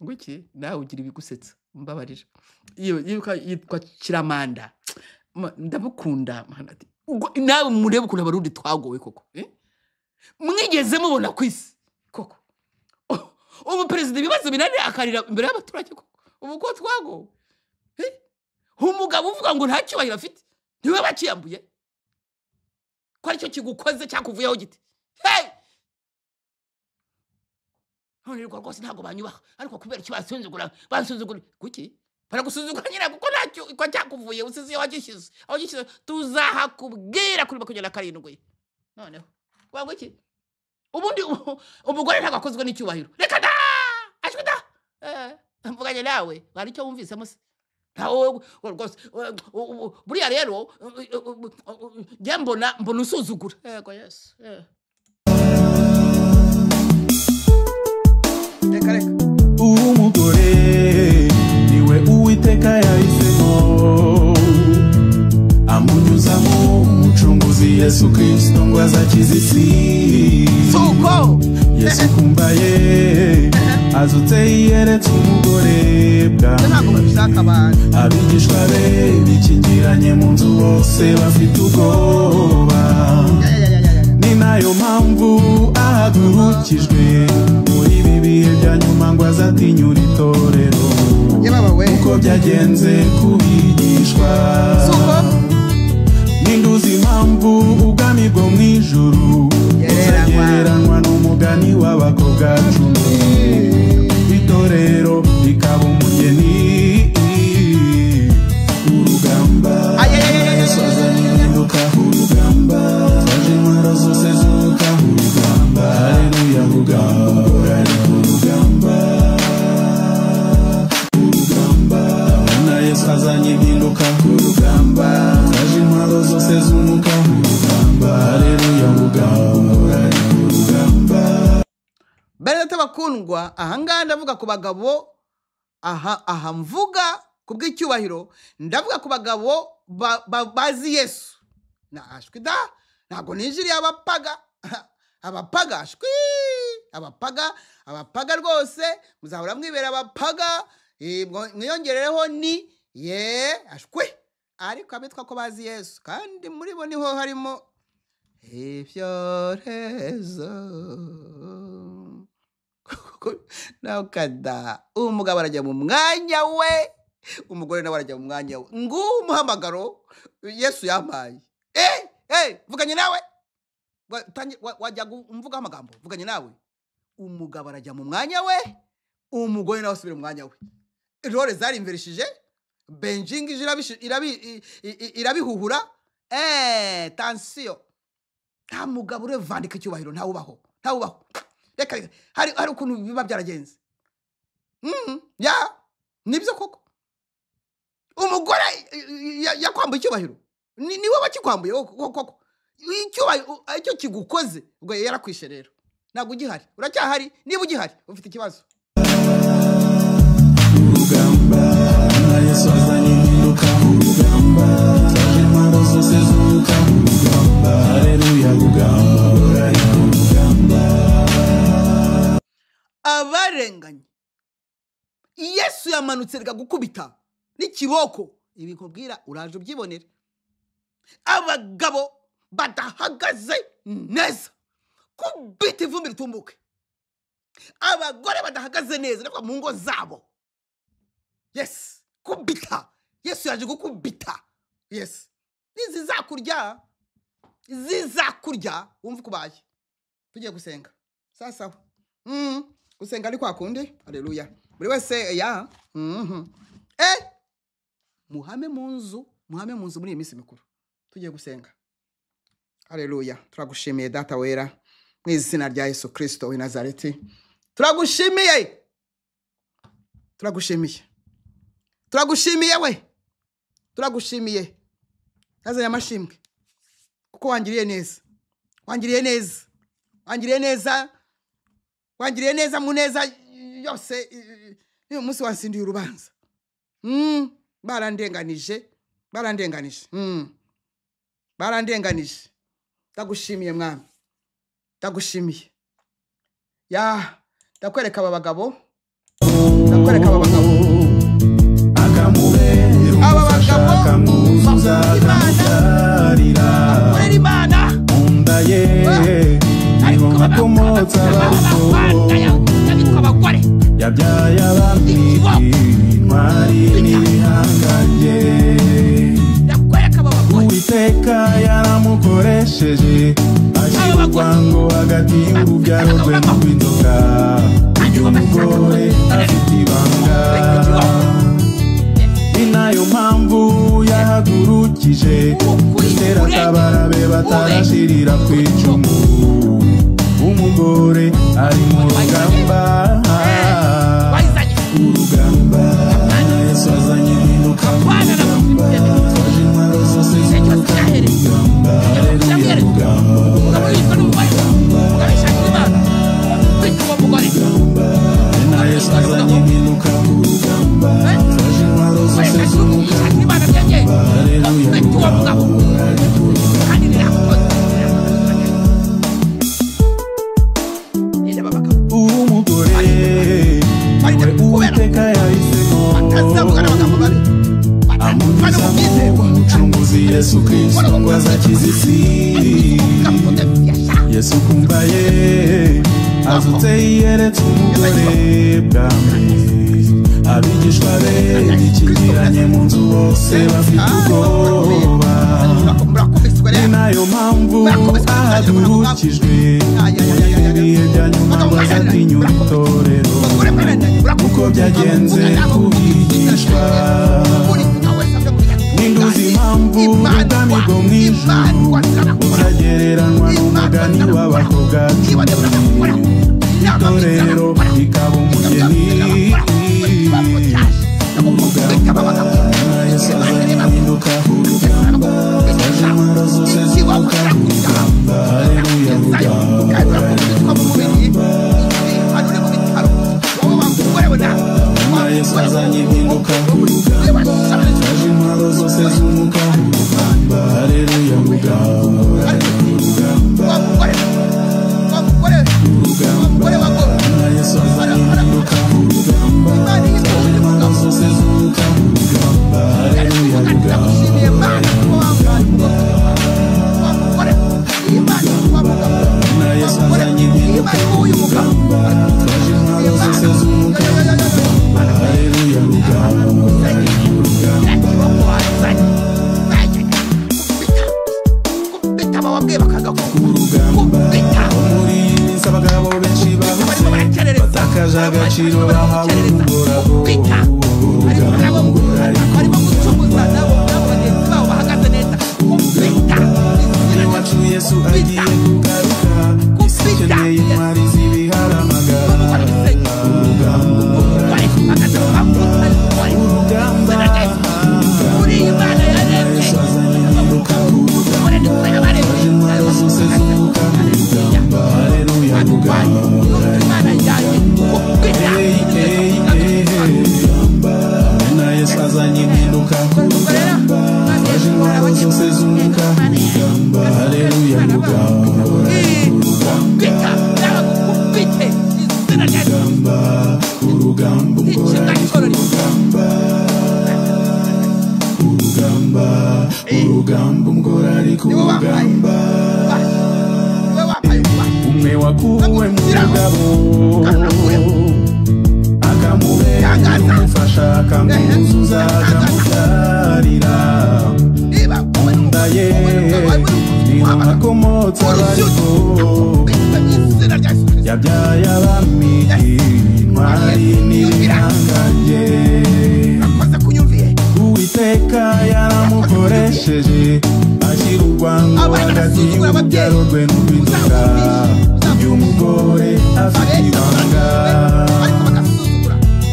nguki nawe ugira ibigusetsa mbabarira yitwa Kiramanda ndamukunda nawe murebe ukuntu abarundi twagowe koko mwigeze mubona ku isi koko ubu perezida ibibazo binani akarira imbere y'abaturage koko ubu ko twagowe umugabo uvuga ngo nta cyubahiro afite niwe bakiyambuye ko aricyo kigukoze cyakuvuyeho giti none rwose ntabwo banyubaha ariko kubera icyo basuzugura kuki baragusuzugura nyine kuko ntacyo ko cyakuvuye usize wagishyize aho gishyize tuzahakubwira kuri 27 noneho wabwo iki ubundi umugore ntabwo akozwe n'icyubahiro reka da ashwe da mvuganye nawe bari cyo wumvise muse rwose buriya rero njya mbona usuzugura yego yes reka umugore niwe Uwiteka yahisemo amunyuza mu Mucunguzi Yesu Kristo ngo azakize isi suko Yesu kumbaye azutse yiyeretse umugore ntabwo babishaka abantu abigishwa be bikingiranye mu nzu bose bafite ubwoba ni nayo mpamvu ahagurukijwe muri ibi bihe bya nyuma ngo azatinyura itorero uko byagenze kubigishwa n'induzi impamvu ubwami bwo mu ijuru buzagereranywa n'umugani w'abakobwa 10 itorero rikaba umugeni urugamba Yesu azanye impinduka urugamba twaje intwaro zose zuka urugamba haleluya urugamba ari urugamba Yesu azanye impinduka urugamba twaje intwaro zose zuka urugamba haleluya urugamba Bene bakundwa ahangana ndavuga ku bagabo aha mvuga kubw'icyubahiro ndavuga ku bagabo bazi Yesu nashwe da ntago ninjiriye abapaga abapaga rwose muzahora mwibera abapaga mwiyongerereho ni ashwe ariko abitwa ko bazi Yesu kandi muri bo niho harimo ibyorezo nawe kada umugabo arajya mu mwanya we umugore nawe arajya mu mwanya we ngo umuhamagaro Yesu yampaye vuganye nawe wajya umvuga amagambo vuganye nawe umugabo arajya mu mwanya we umugore nawe asubira mu mwanya we role zari imverishije benjing irabihuhura tension nta mugabo urevandika icyubahiro ntawubaho reka hari ukuntu biba byaragenze ya nibyo koko umugore yakwambaye icyubahiro niwe wakikwambuye koko icyubahiro icyo kigukoze ubwo yarakwishe rero ntabwo ugihari uracyahari niba ugihari ufite ikibazo urugamba Yesu azanye impinduka mu rugamba twaje intwaro zose zuka mu rugamba haleluya rugamba abarenganye Yesu yamanutse rega gukubita n'ikiboko ibi nkubwira uraje ubyibonera abagabo badahagaze neza kubita ivumbi ritumbuke abagore badahagaze neza nako mu ngo zabo yes kubita Yesu yaje gukubita yes zizakurya wumva kubaye tugiye gusenga sasa gusenga ari kwa kundi haleluya buri wese ya muhame mu nzu muri iyi minsi mikuru tugiye gusenga haleluya turagushimiye data wera mu izina rya Yesu Kristo w'i Nazareti turagushimiye we turagushimiye yazanye amashimwe kuko wangiriye neza mu neza yose uyu munsi wansindiye urubanza barandenganije ndagushimiye mwami ndakwereka aba bagabo akamuzuza akamutarira Imana munda ye niho hakomotsa abagore yabyaye abami intwari n'ibihangange Uwiteka yaramukoresheje ashyirwa ngo hagati y'urubyaro rwe n'inzoka uyu mugore afite ibanga ni nayo mpamvu yahagurukije itera atabara be batarashirira ku icumu umugore ari mu rugamba urugamba Yesu azanye impinduka mu rugamba twaje intwaro zose zuka mu rugamba haleluya rugamba na Yesu azanye impinduka mu rugamba twaje intwaro zose zuka mu rugamba haleluya umugore Uwiteka yahisemo amuzamo umucunguzi Yesu Kristo ngo azakize isi Yesu kumbaye azutse yiyeretse umugore bwa mbere abigishwa be bikingiranye mu nzu bose bafite ubwoba ni nayo mpamvu ahagurukijwe ibihe bya nyuma bazatinyura itorero uko byagenze kubigishwa n'induzi impamvu ubwami bwo mu ijuru buzagereranywa n'umugani w'abakobwa itorero rikaba umugeni urugamba Yesu azanye impinduka urugamba twaje intwaro zose zuka mu rugamba haleluya Yesu azanye impinduka urugamba twaje intwaro zose zuka mu rugamba haleluya urugamba Yesu azanye impinduka urugamba twaje intwaro zose zuka mu rugamba haleluya Yesu azanye impinduka urugamba twaje intwaro zose zuka mu rugamba haleluya batakaje agaciro bahawe uhoraho barimo gucumuza nabo bagenzi babo bahagaze neza kumvita iwacu Yesu agiye kugaruka isi ikeneye intwari z'ibiharamaga urugamba uri Imana yaremye intwaro zose z'umwuka haleluya Imana yaje kumvita na Yesu azanye impinduka intwaro zose z'umwuka haleluya urugamba umugore ku rugamba umwe wakuwe mu mugabo akamubera umufasha akamuzuza akamubyarira munda ye niho hakomotse abariko yabyaye abami intwari n'ibihangange Uwiteka yaramukoresheje ashyira urwango hagati y'urubyaro rwe n'urw'inzoka y'umugore afite ibanga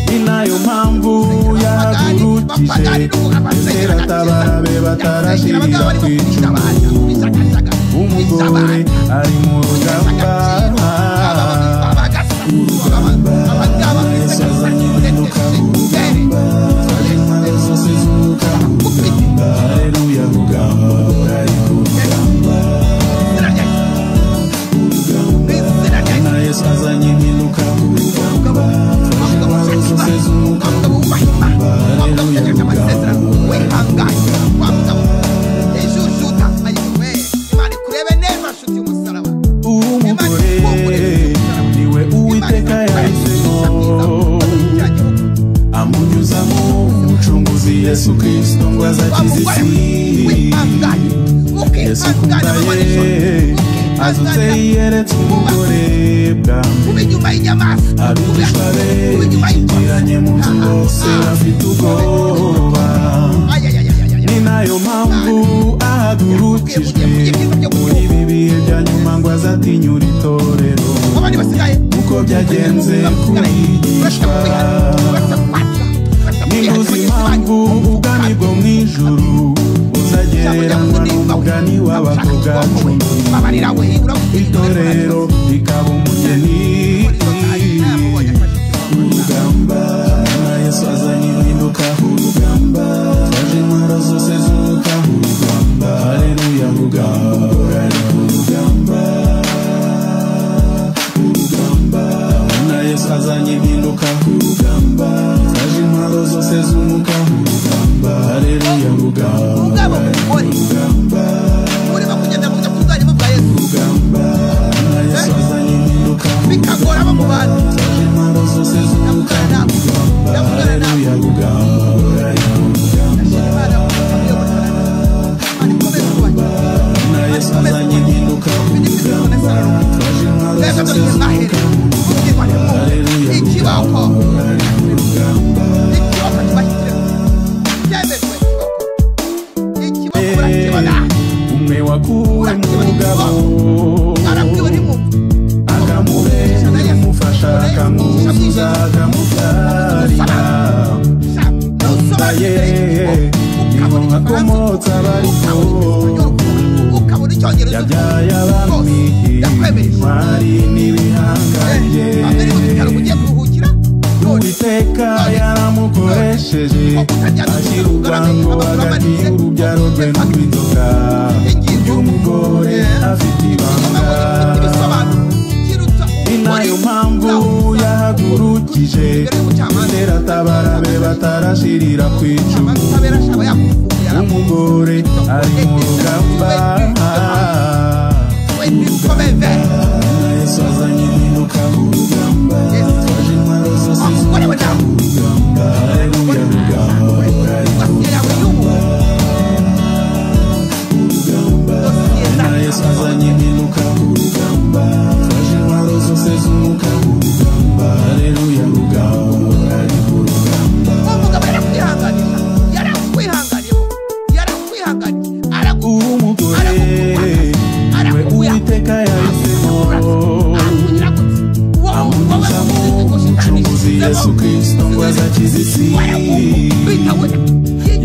ni nayo mpamvu yahagurukije beratabara be batarashirira ku icumu umugore ari mu rugamba Yesu azanye impinduka ku rugamba intwaro zose z'umwuka ku rugamba haleluya rugamba ari ku rugamba na Yesu azanye impinduka ku rugamba intwaro zose z'umwuka ku rugamba haleluya rugamba umugore niwe Uwiteka yahisemo amunyuzamo umucunguzi Yesu Kristo ngo azakize isi Yesu kumbaye azutse yiyeretse umugore bwa mbere abigishwa be bikingiranye mu nzu bose bafite ubwoba ni nayo mpamvu ahagurukijwe muri ibi bihe bya nyuma ngo azatinyura itorero uko byagenze kurigishwa nibuze impamvu ubwami bwo mu ijuru buzagereranywa n'umugani w'abakobwa cumi itorero rikaba umugeni urugamba na Yesu azanye impinduka urugamba twaje intwaro zose z'umwuka urugamba haleluya rugamba ari urugamba na Yesu azanye impinduka urugamba twaje intwaro zose z'umwuka urugamba haleluya rugamba urimo kugenda mu buzanye bwa Yesu urugamba na Yesu azanye impinduka bikagora abo mu bantu twaje intwaro zose z'umwuka urugamba haleluya rugamba ari urugamba na Yesu azanye impinduka urugamba twaje intwaro zose z'umwuka haleluya ikiboko umwe wakuwe mu mugabo akamubera umufasha akamuzuza akamubyarira munda ye niho hakomotse abariko yabyaye abami intwari n'ibihangange Uwiteka yaramukoresheje ashyira urwango hagati y'urubyaro rwe n'urw'inzoka y'umugore afite ibanga ni nayo mpamvu yahagurukije beratabara be batarashirira ku icumu umugore ari mu rugamba Yesu azanye impinduka ku rugamba twaje intwaro zose z'umwuka ku rugamba haleluya rugamba ari ku rugamba na Yesu azanye impinduka ku rugamba twaje intwaro zose z'umwuka ku rugamba haleluya Yesu Kristo ngo azakiza isi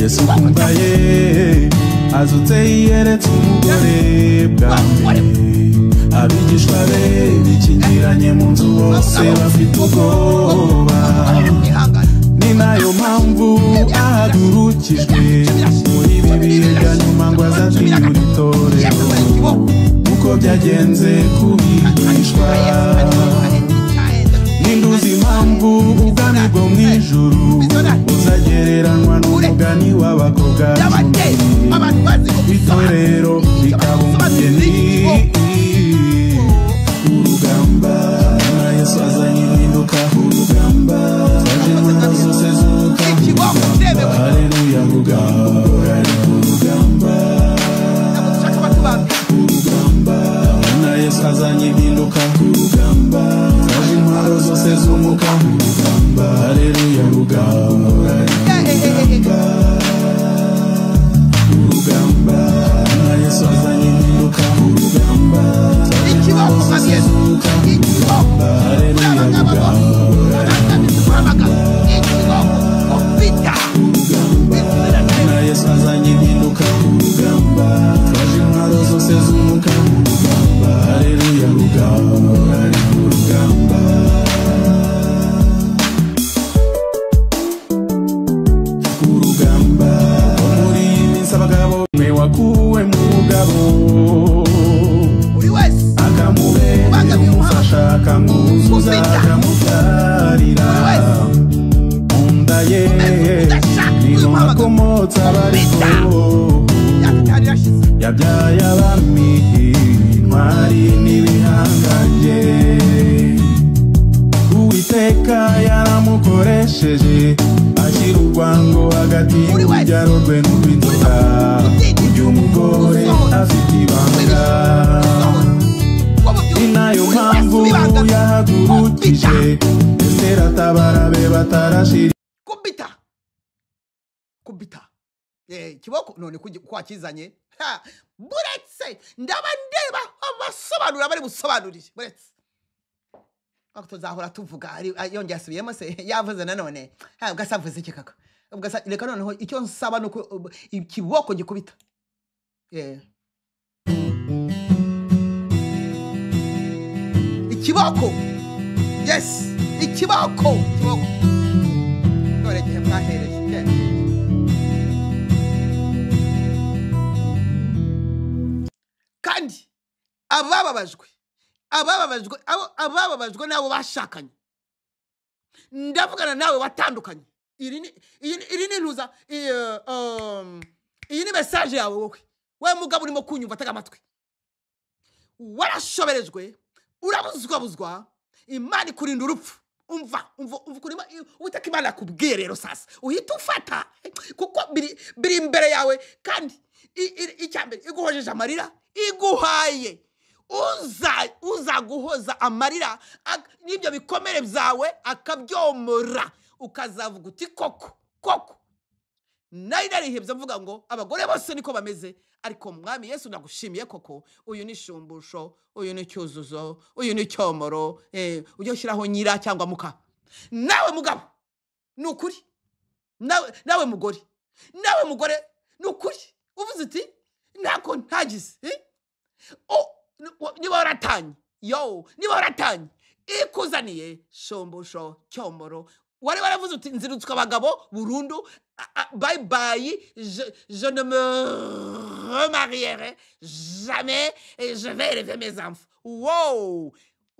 Yesu kumbaye azutse yiyeretse umugore bwa mbere abigishwa be bikingiranye mu nzu bose bafite ubwoba ni nayo mpamvu ahagurukijwe muri ibi bihe bya nyuma ngo azatinyura itorero uko byagenze kubigishwa n'induzi impamvu ubwami bwo mu ijuru buzagereranwa n'umugani w'abakobwa itorero rikaba umugeni urugamba Yesu azanye impinduka urugamba twaje mu zose z'urugamba haleluya urugamba ari urugamba Yesu azanye impinduka urugamba twaje intwaro zose z'umwuka urugamba haleluya urugamba ari urugamba Yesu azanye impinduka urugamba Yesu azanye impinduka urugamba twaje intwaro zose z'umwuka urugamba haleluya urugamba ari urugamba urugamba muri iminsi abagabo mwe wakuwe mu mugabo akamubera umufasha akamwuzuza akamubyarira munda ye niho hakomotse abariko yabyaye abami intwari n'ibihangange Uwiteka yaramukoresheje ashyira urwango hagati y'urubyaro rwe n'urw'inzoka ry'umugore afite ibanga ni nayo mpamvu yahagurukije Esiteri atabara be batarashira kubita kiboko none kwakizanye buretse ndaba ndeba abasobanura bari busobanurire buretse tuzahora tuvuga yongeye asubiyemo se yavuze nanone ugasavuze iki kaka reka noneho icyo nsaba nuko ikiboko gikubita ikiboko yes ikiboko none gihe mwahereye kandi abababajwe nabo bashakanye ndavugana nawe watandukanye iri ni ntuza iyi ni message yawe wowe mugabo urimo kunyumva tega amatwi warashoberejwe urabuzwa Imana ikurinda urupfu umva kurima utaka Imana yakubwiye rero sasa uhita ufata kuko biri imbere yawe kandi icyambere iguhojeje amarira iguhaye uza guhoza amarira n'ibyo bikomere byawe akabyomora ukazavuga uti koko nari narihebye mvuga ngo abagore bose niko bameze ariko mwami Yesu nagushimiye koko uyu ni shumbusho uyu ni cyuzuzo uyu ni cyomoro ujye ushyiraho nyira cyangwa muka nawe mugabo nukuri nawe mugore nukuri uvuze uti ntako ntagize niba waratanye ikuzaniye shumbusho cyomoro wari waravuze uti nzirutswe abagabo burundu bye bye je ne me remarierai jamais et je vais élever mes enfants wow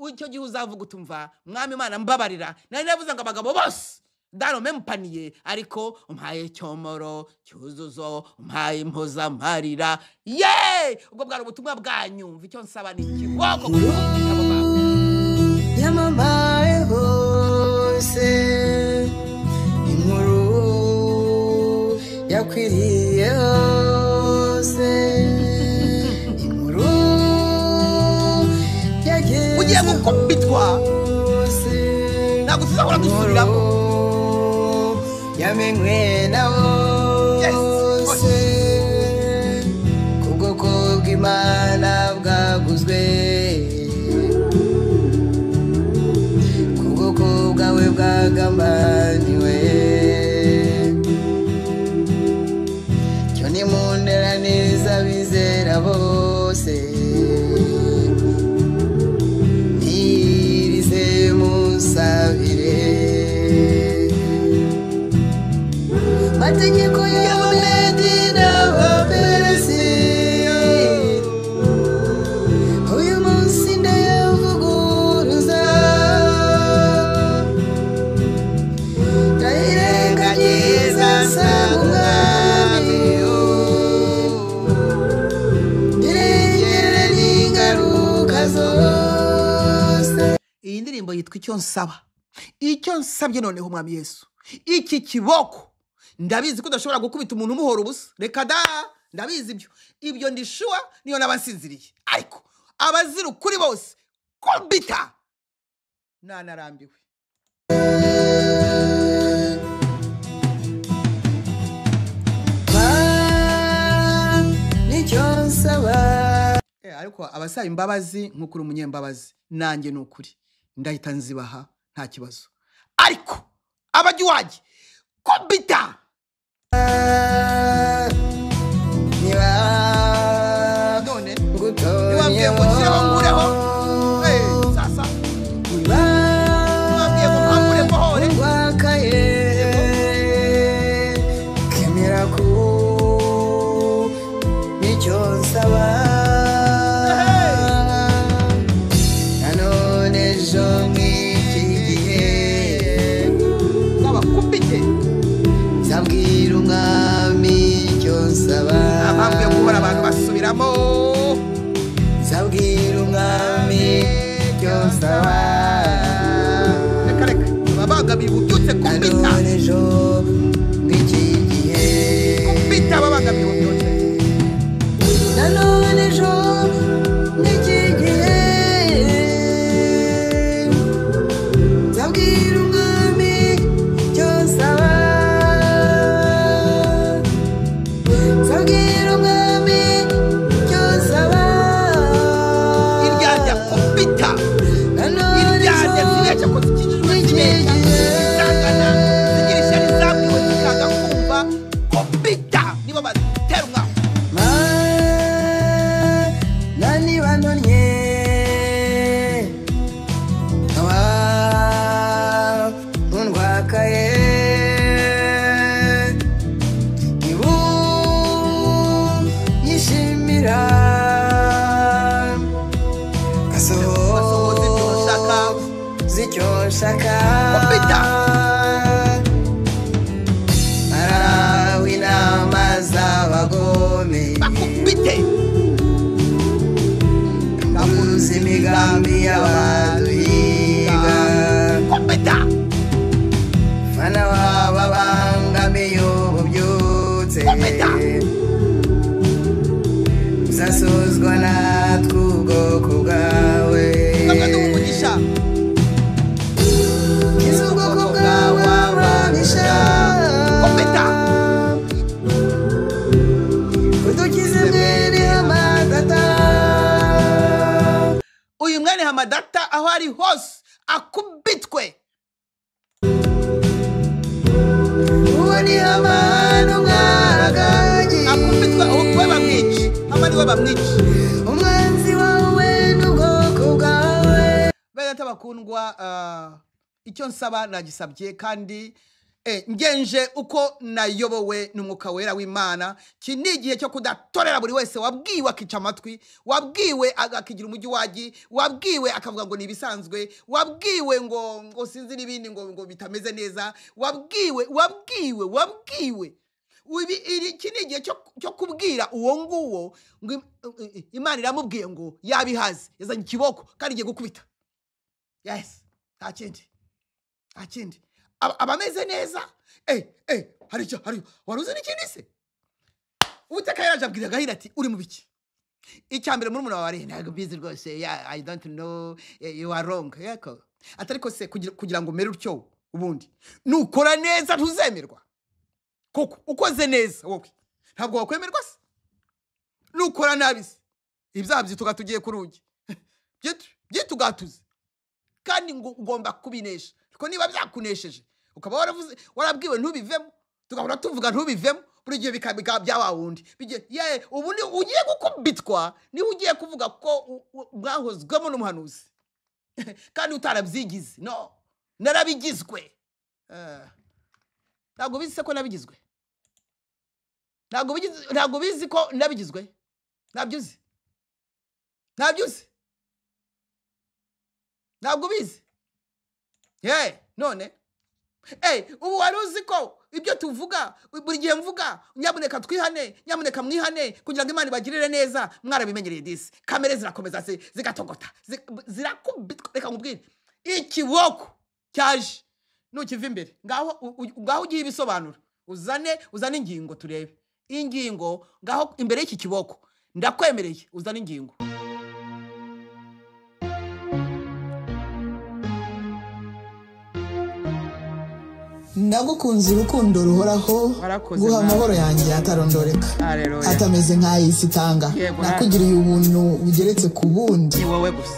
icyo gihe uzavuga utumva mwami Imana mbabarira nari navuze ngo abagabo bose dans le même panier ariko umpaye cyomoro cyuzuzo umpaye impoza marira ubwo bwari ubutumwa bwanyu icyo nsaba ni ikiboko yamamaye hose inkuru yakwiriye hose inkuru yageze ugiye gukubitwa ntabwo tuzahora dusubiramo yamenywe na bose kubwoko bw'Imana bwaguzwe kubwoko bwawe bwagamba indirimbo yitwa icyo nsabye noneho mwami Yesu iki kiboko ndabizi ko udashobora gukubita umuntu umuhora ubusa reka da ndabizi ibyo ndishuwa niyo nabansinziriye ariko abazira ukuri bose kubita nanarambiwe nicyo nsaba ariko abasaba imbabazi nk'ukuri umunyembabazi nanjye n'ukuri ndahita nzibaha nta kibazo ariko abajya iwanjye kubita none niwambwiye ngo nshyiraho nkureho sasa niwambwiye ngo mpamure mbohore kemera ku nicyo nsaba nanone ejo nk'iki gihe nk'abakubite nzabwira umwami icyo nsaba mpamvu yo kubona abantu basubiramo nzabwira umwami icyo nsaba reka ababangamiye ububyutse kubita nanone ejo nk'iki gihe kubita ababangamiye ububyutse nanone ejo nk'iki gihe nzabwira umwami icyo nsaba nzabwira umwami icyo nsaba iryajya kubita iryajya zibeshya ko zikijijwe zibeshya zisangana zigira ishyari zabwiwe zikanga kumva kubita nibo batera umwaka nani banonye aba undwakaye ibu yishimira Gasohoza ibyo ushaka. zicyo nshaka Kubita. arawe inama z'abagome bakubite bakuze imigambi y'abaduhiga kubita fana waba bangamiye ububyutse Kubita. uzasozwa natwe ubwoko bwawe ntabwo ndi umugisha kiza ubwoko bwawe ababisha kubita udukize mwene amadata uyu mwene hamadata aho ari hose akubitwe uwo ni amano mwaraganye akubitwe we bamwica hamari we bamwica umwanzi wawe n'ubwoko bwawe bene bakundwa icyo nsaba nagisabye kandi ngenje uko nayobowe n'umwuka wera w'Imana ki ni igihe cyo kudatorera buri wese wabwiwe akica amatwi wabwiwe akagira umujyi wagi wabwiwe akavuga ngo nibisanzwe wabwiwe ngo sinzi n'ibindi ngo bitameze neza wabwiwe iki ni igihe cyo kubwira uwo nguwo ngo Imana iramubwiye ngo yabihaze yazanye ikiboko kandi igiye gukubita yes nta kindi abameze neza hari waruzi n'ikindi se ubutaka yaraje abwira gahira ati uri mu biki icyambere muri umuntu wawe ntabwo bizi rwose I don't know you are wrong yako atariko se kugira ngo mere utyo ubundi nukora neza ntuzemerwa koko ukoze neza wowe ntabwo wakwemerwa se nukora nabi se ibyaha byituga tugiye kurugi byitugatuze kandi ngo ugomba kubinesha ko niba byakunesheje ukaba warabwiwe ntubivemo tugahora tuvuga ntubivemo buri gihe bikaba byawa wundi bigiye ubu ni ugiye gukubitwa niho ugiye kuvuga ko bwahozwemo n'umuhanuzi kandi utarabyigize no narabigizwe ntabwo bizi se ko nabigizwe ntabwo bizi ko nabigizwe ntabyo uzi ntabwo bizi none ubu wari uzi ko ibyo tuvuga buri gihe mvuga nyamuneka twihane nyamuneka mwihane kugira ngo Imana ibagirire neza mwarabimenyereye disi kamere zirakomeza zigatogota zirakubitwa reka nkubwire ikiboko cyaje nukiva imbere ngaho ugiye ibisobanuro uzane ingingo turebe ingingo ngaho imbere y'iki kiboko ndakwemereye uzane ingingo Nagukunze urukundo ruhoraho guha amahoro yanjye atarondoreka atameze nk'ay'isi itanga nakugiriye ubuntu bugeretse ku bundi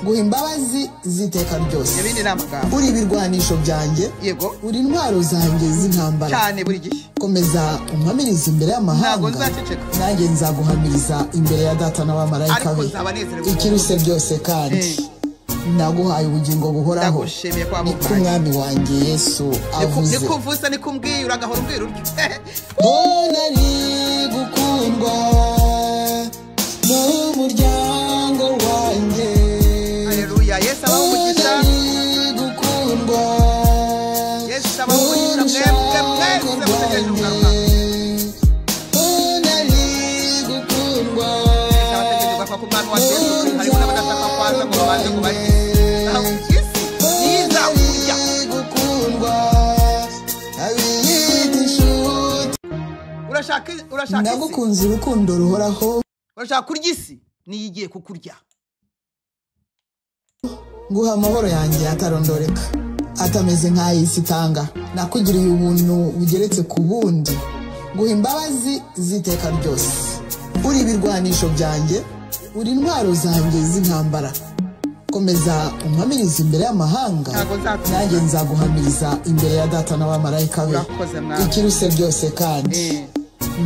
guha imbabazi ziteka ryose uri ibirwanisho byanjye uri intwaro zanjye z'intambara komeza umpamiriza imbere y'amahanga nanjye nzaguhamiriza imbere ya data n'abamarayika be ikiruse byose kandi naguhaye ubugingo buhoraho niko umwami wanjye Yesu avuze nikuvuze nikumbwiye uragahora umbwira uryo nari gukundwa n'umuryango wanjye haleluya Yesu abamugisha gukundwa Yesu abamugisha mwese mutegereje ugaruka nari gukundwa abategereje kwa kumwami wa Yesu harimo n'abadashaka kwaza ngo babanze kubakiza urashaka nagukunze urukundo ruhoraho urashaka kurya isi niyo igiye kukurya guha amahoro yanjye atarondoreka atameze nk'ay'isi itanga nakugiriye ubuntu bugeretse ku bundi guha imbabazi ziteka ryose uri ibirwanisho byanjye uri intwaro zanjye z'intambara komeza umpamiriza imbere y'amahanga nanjye nzaguhamiriza imbere ya data n'abamarayika be ikiruse byose kandi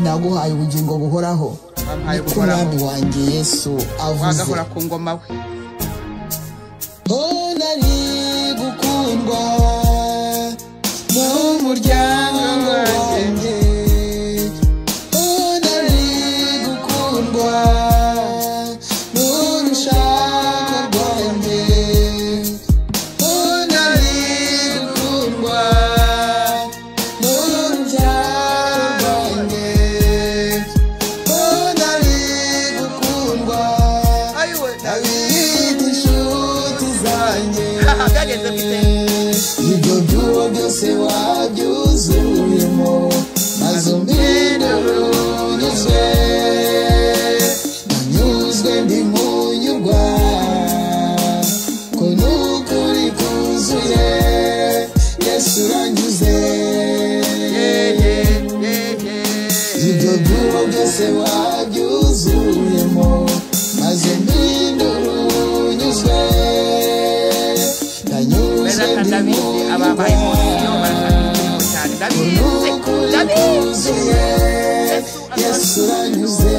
naguhaye ubugingo buhoraho niko umwami wanjye Yesu avuze ku ngoma we nari gukundwa n'umuryango wanjye nari gukundwa n'urushako rwanjye nari gukundwa n'urubyaro rwanjye nari gukundwa n'abita inshuti zanjye ibyo byuwo byose wabyuzuyemo maze umbinduruzwe nanyuzwe ndi munyurwa ko n'ukuri kuzuye Yesu uranyuze ibyo byuwo byose wabyuzuyemo maze umbinduruzwe nanyuzwe ndi munyurwa ko n'ukuri kuzuye Yesu uranyuze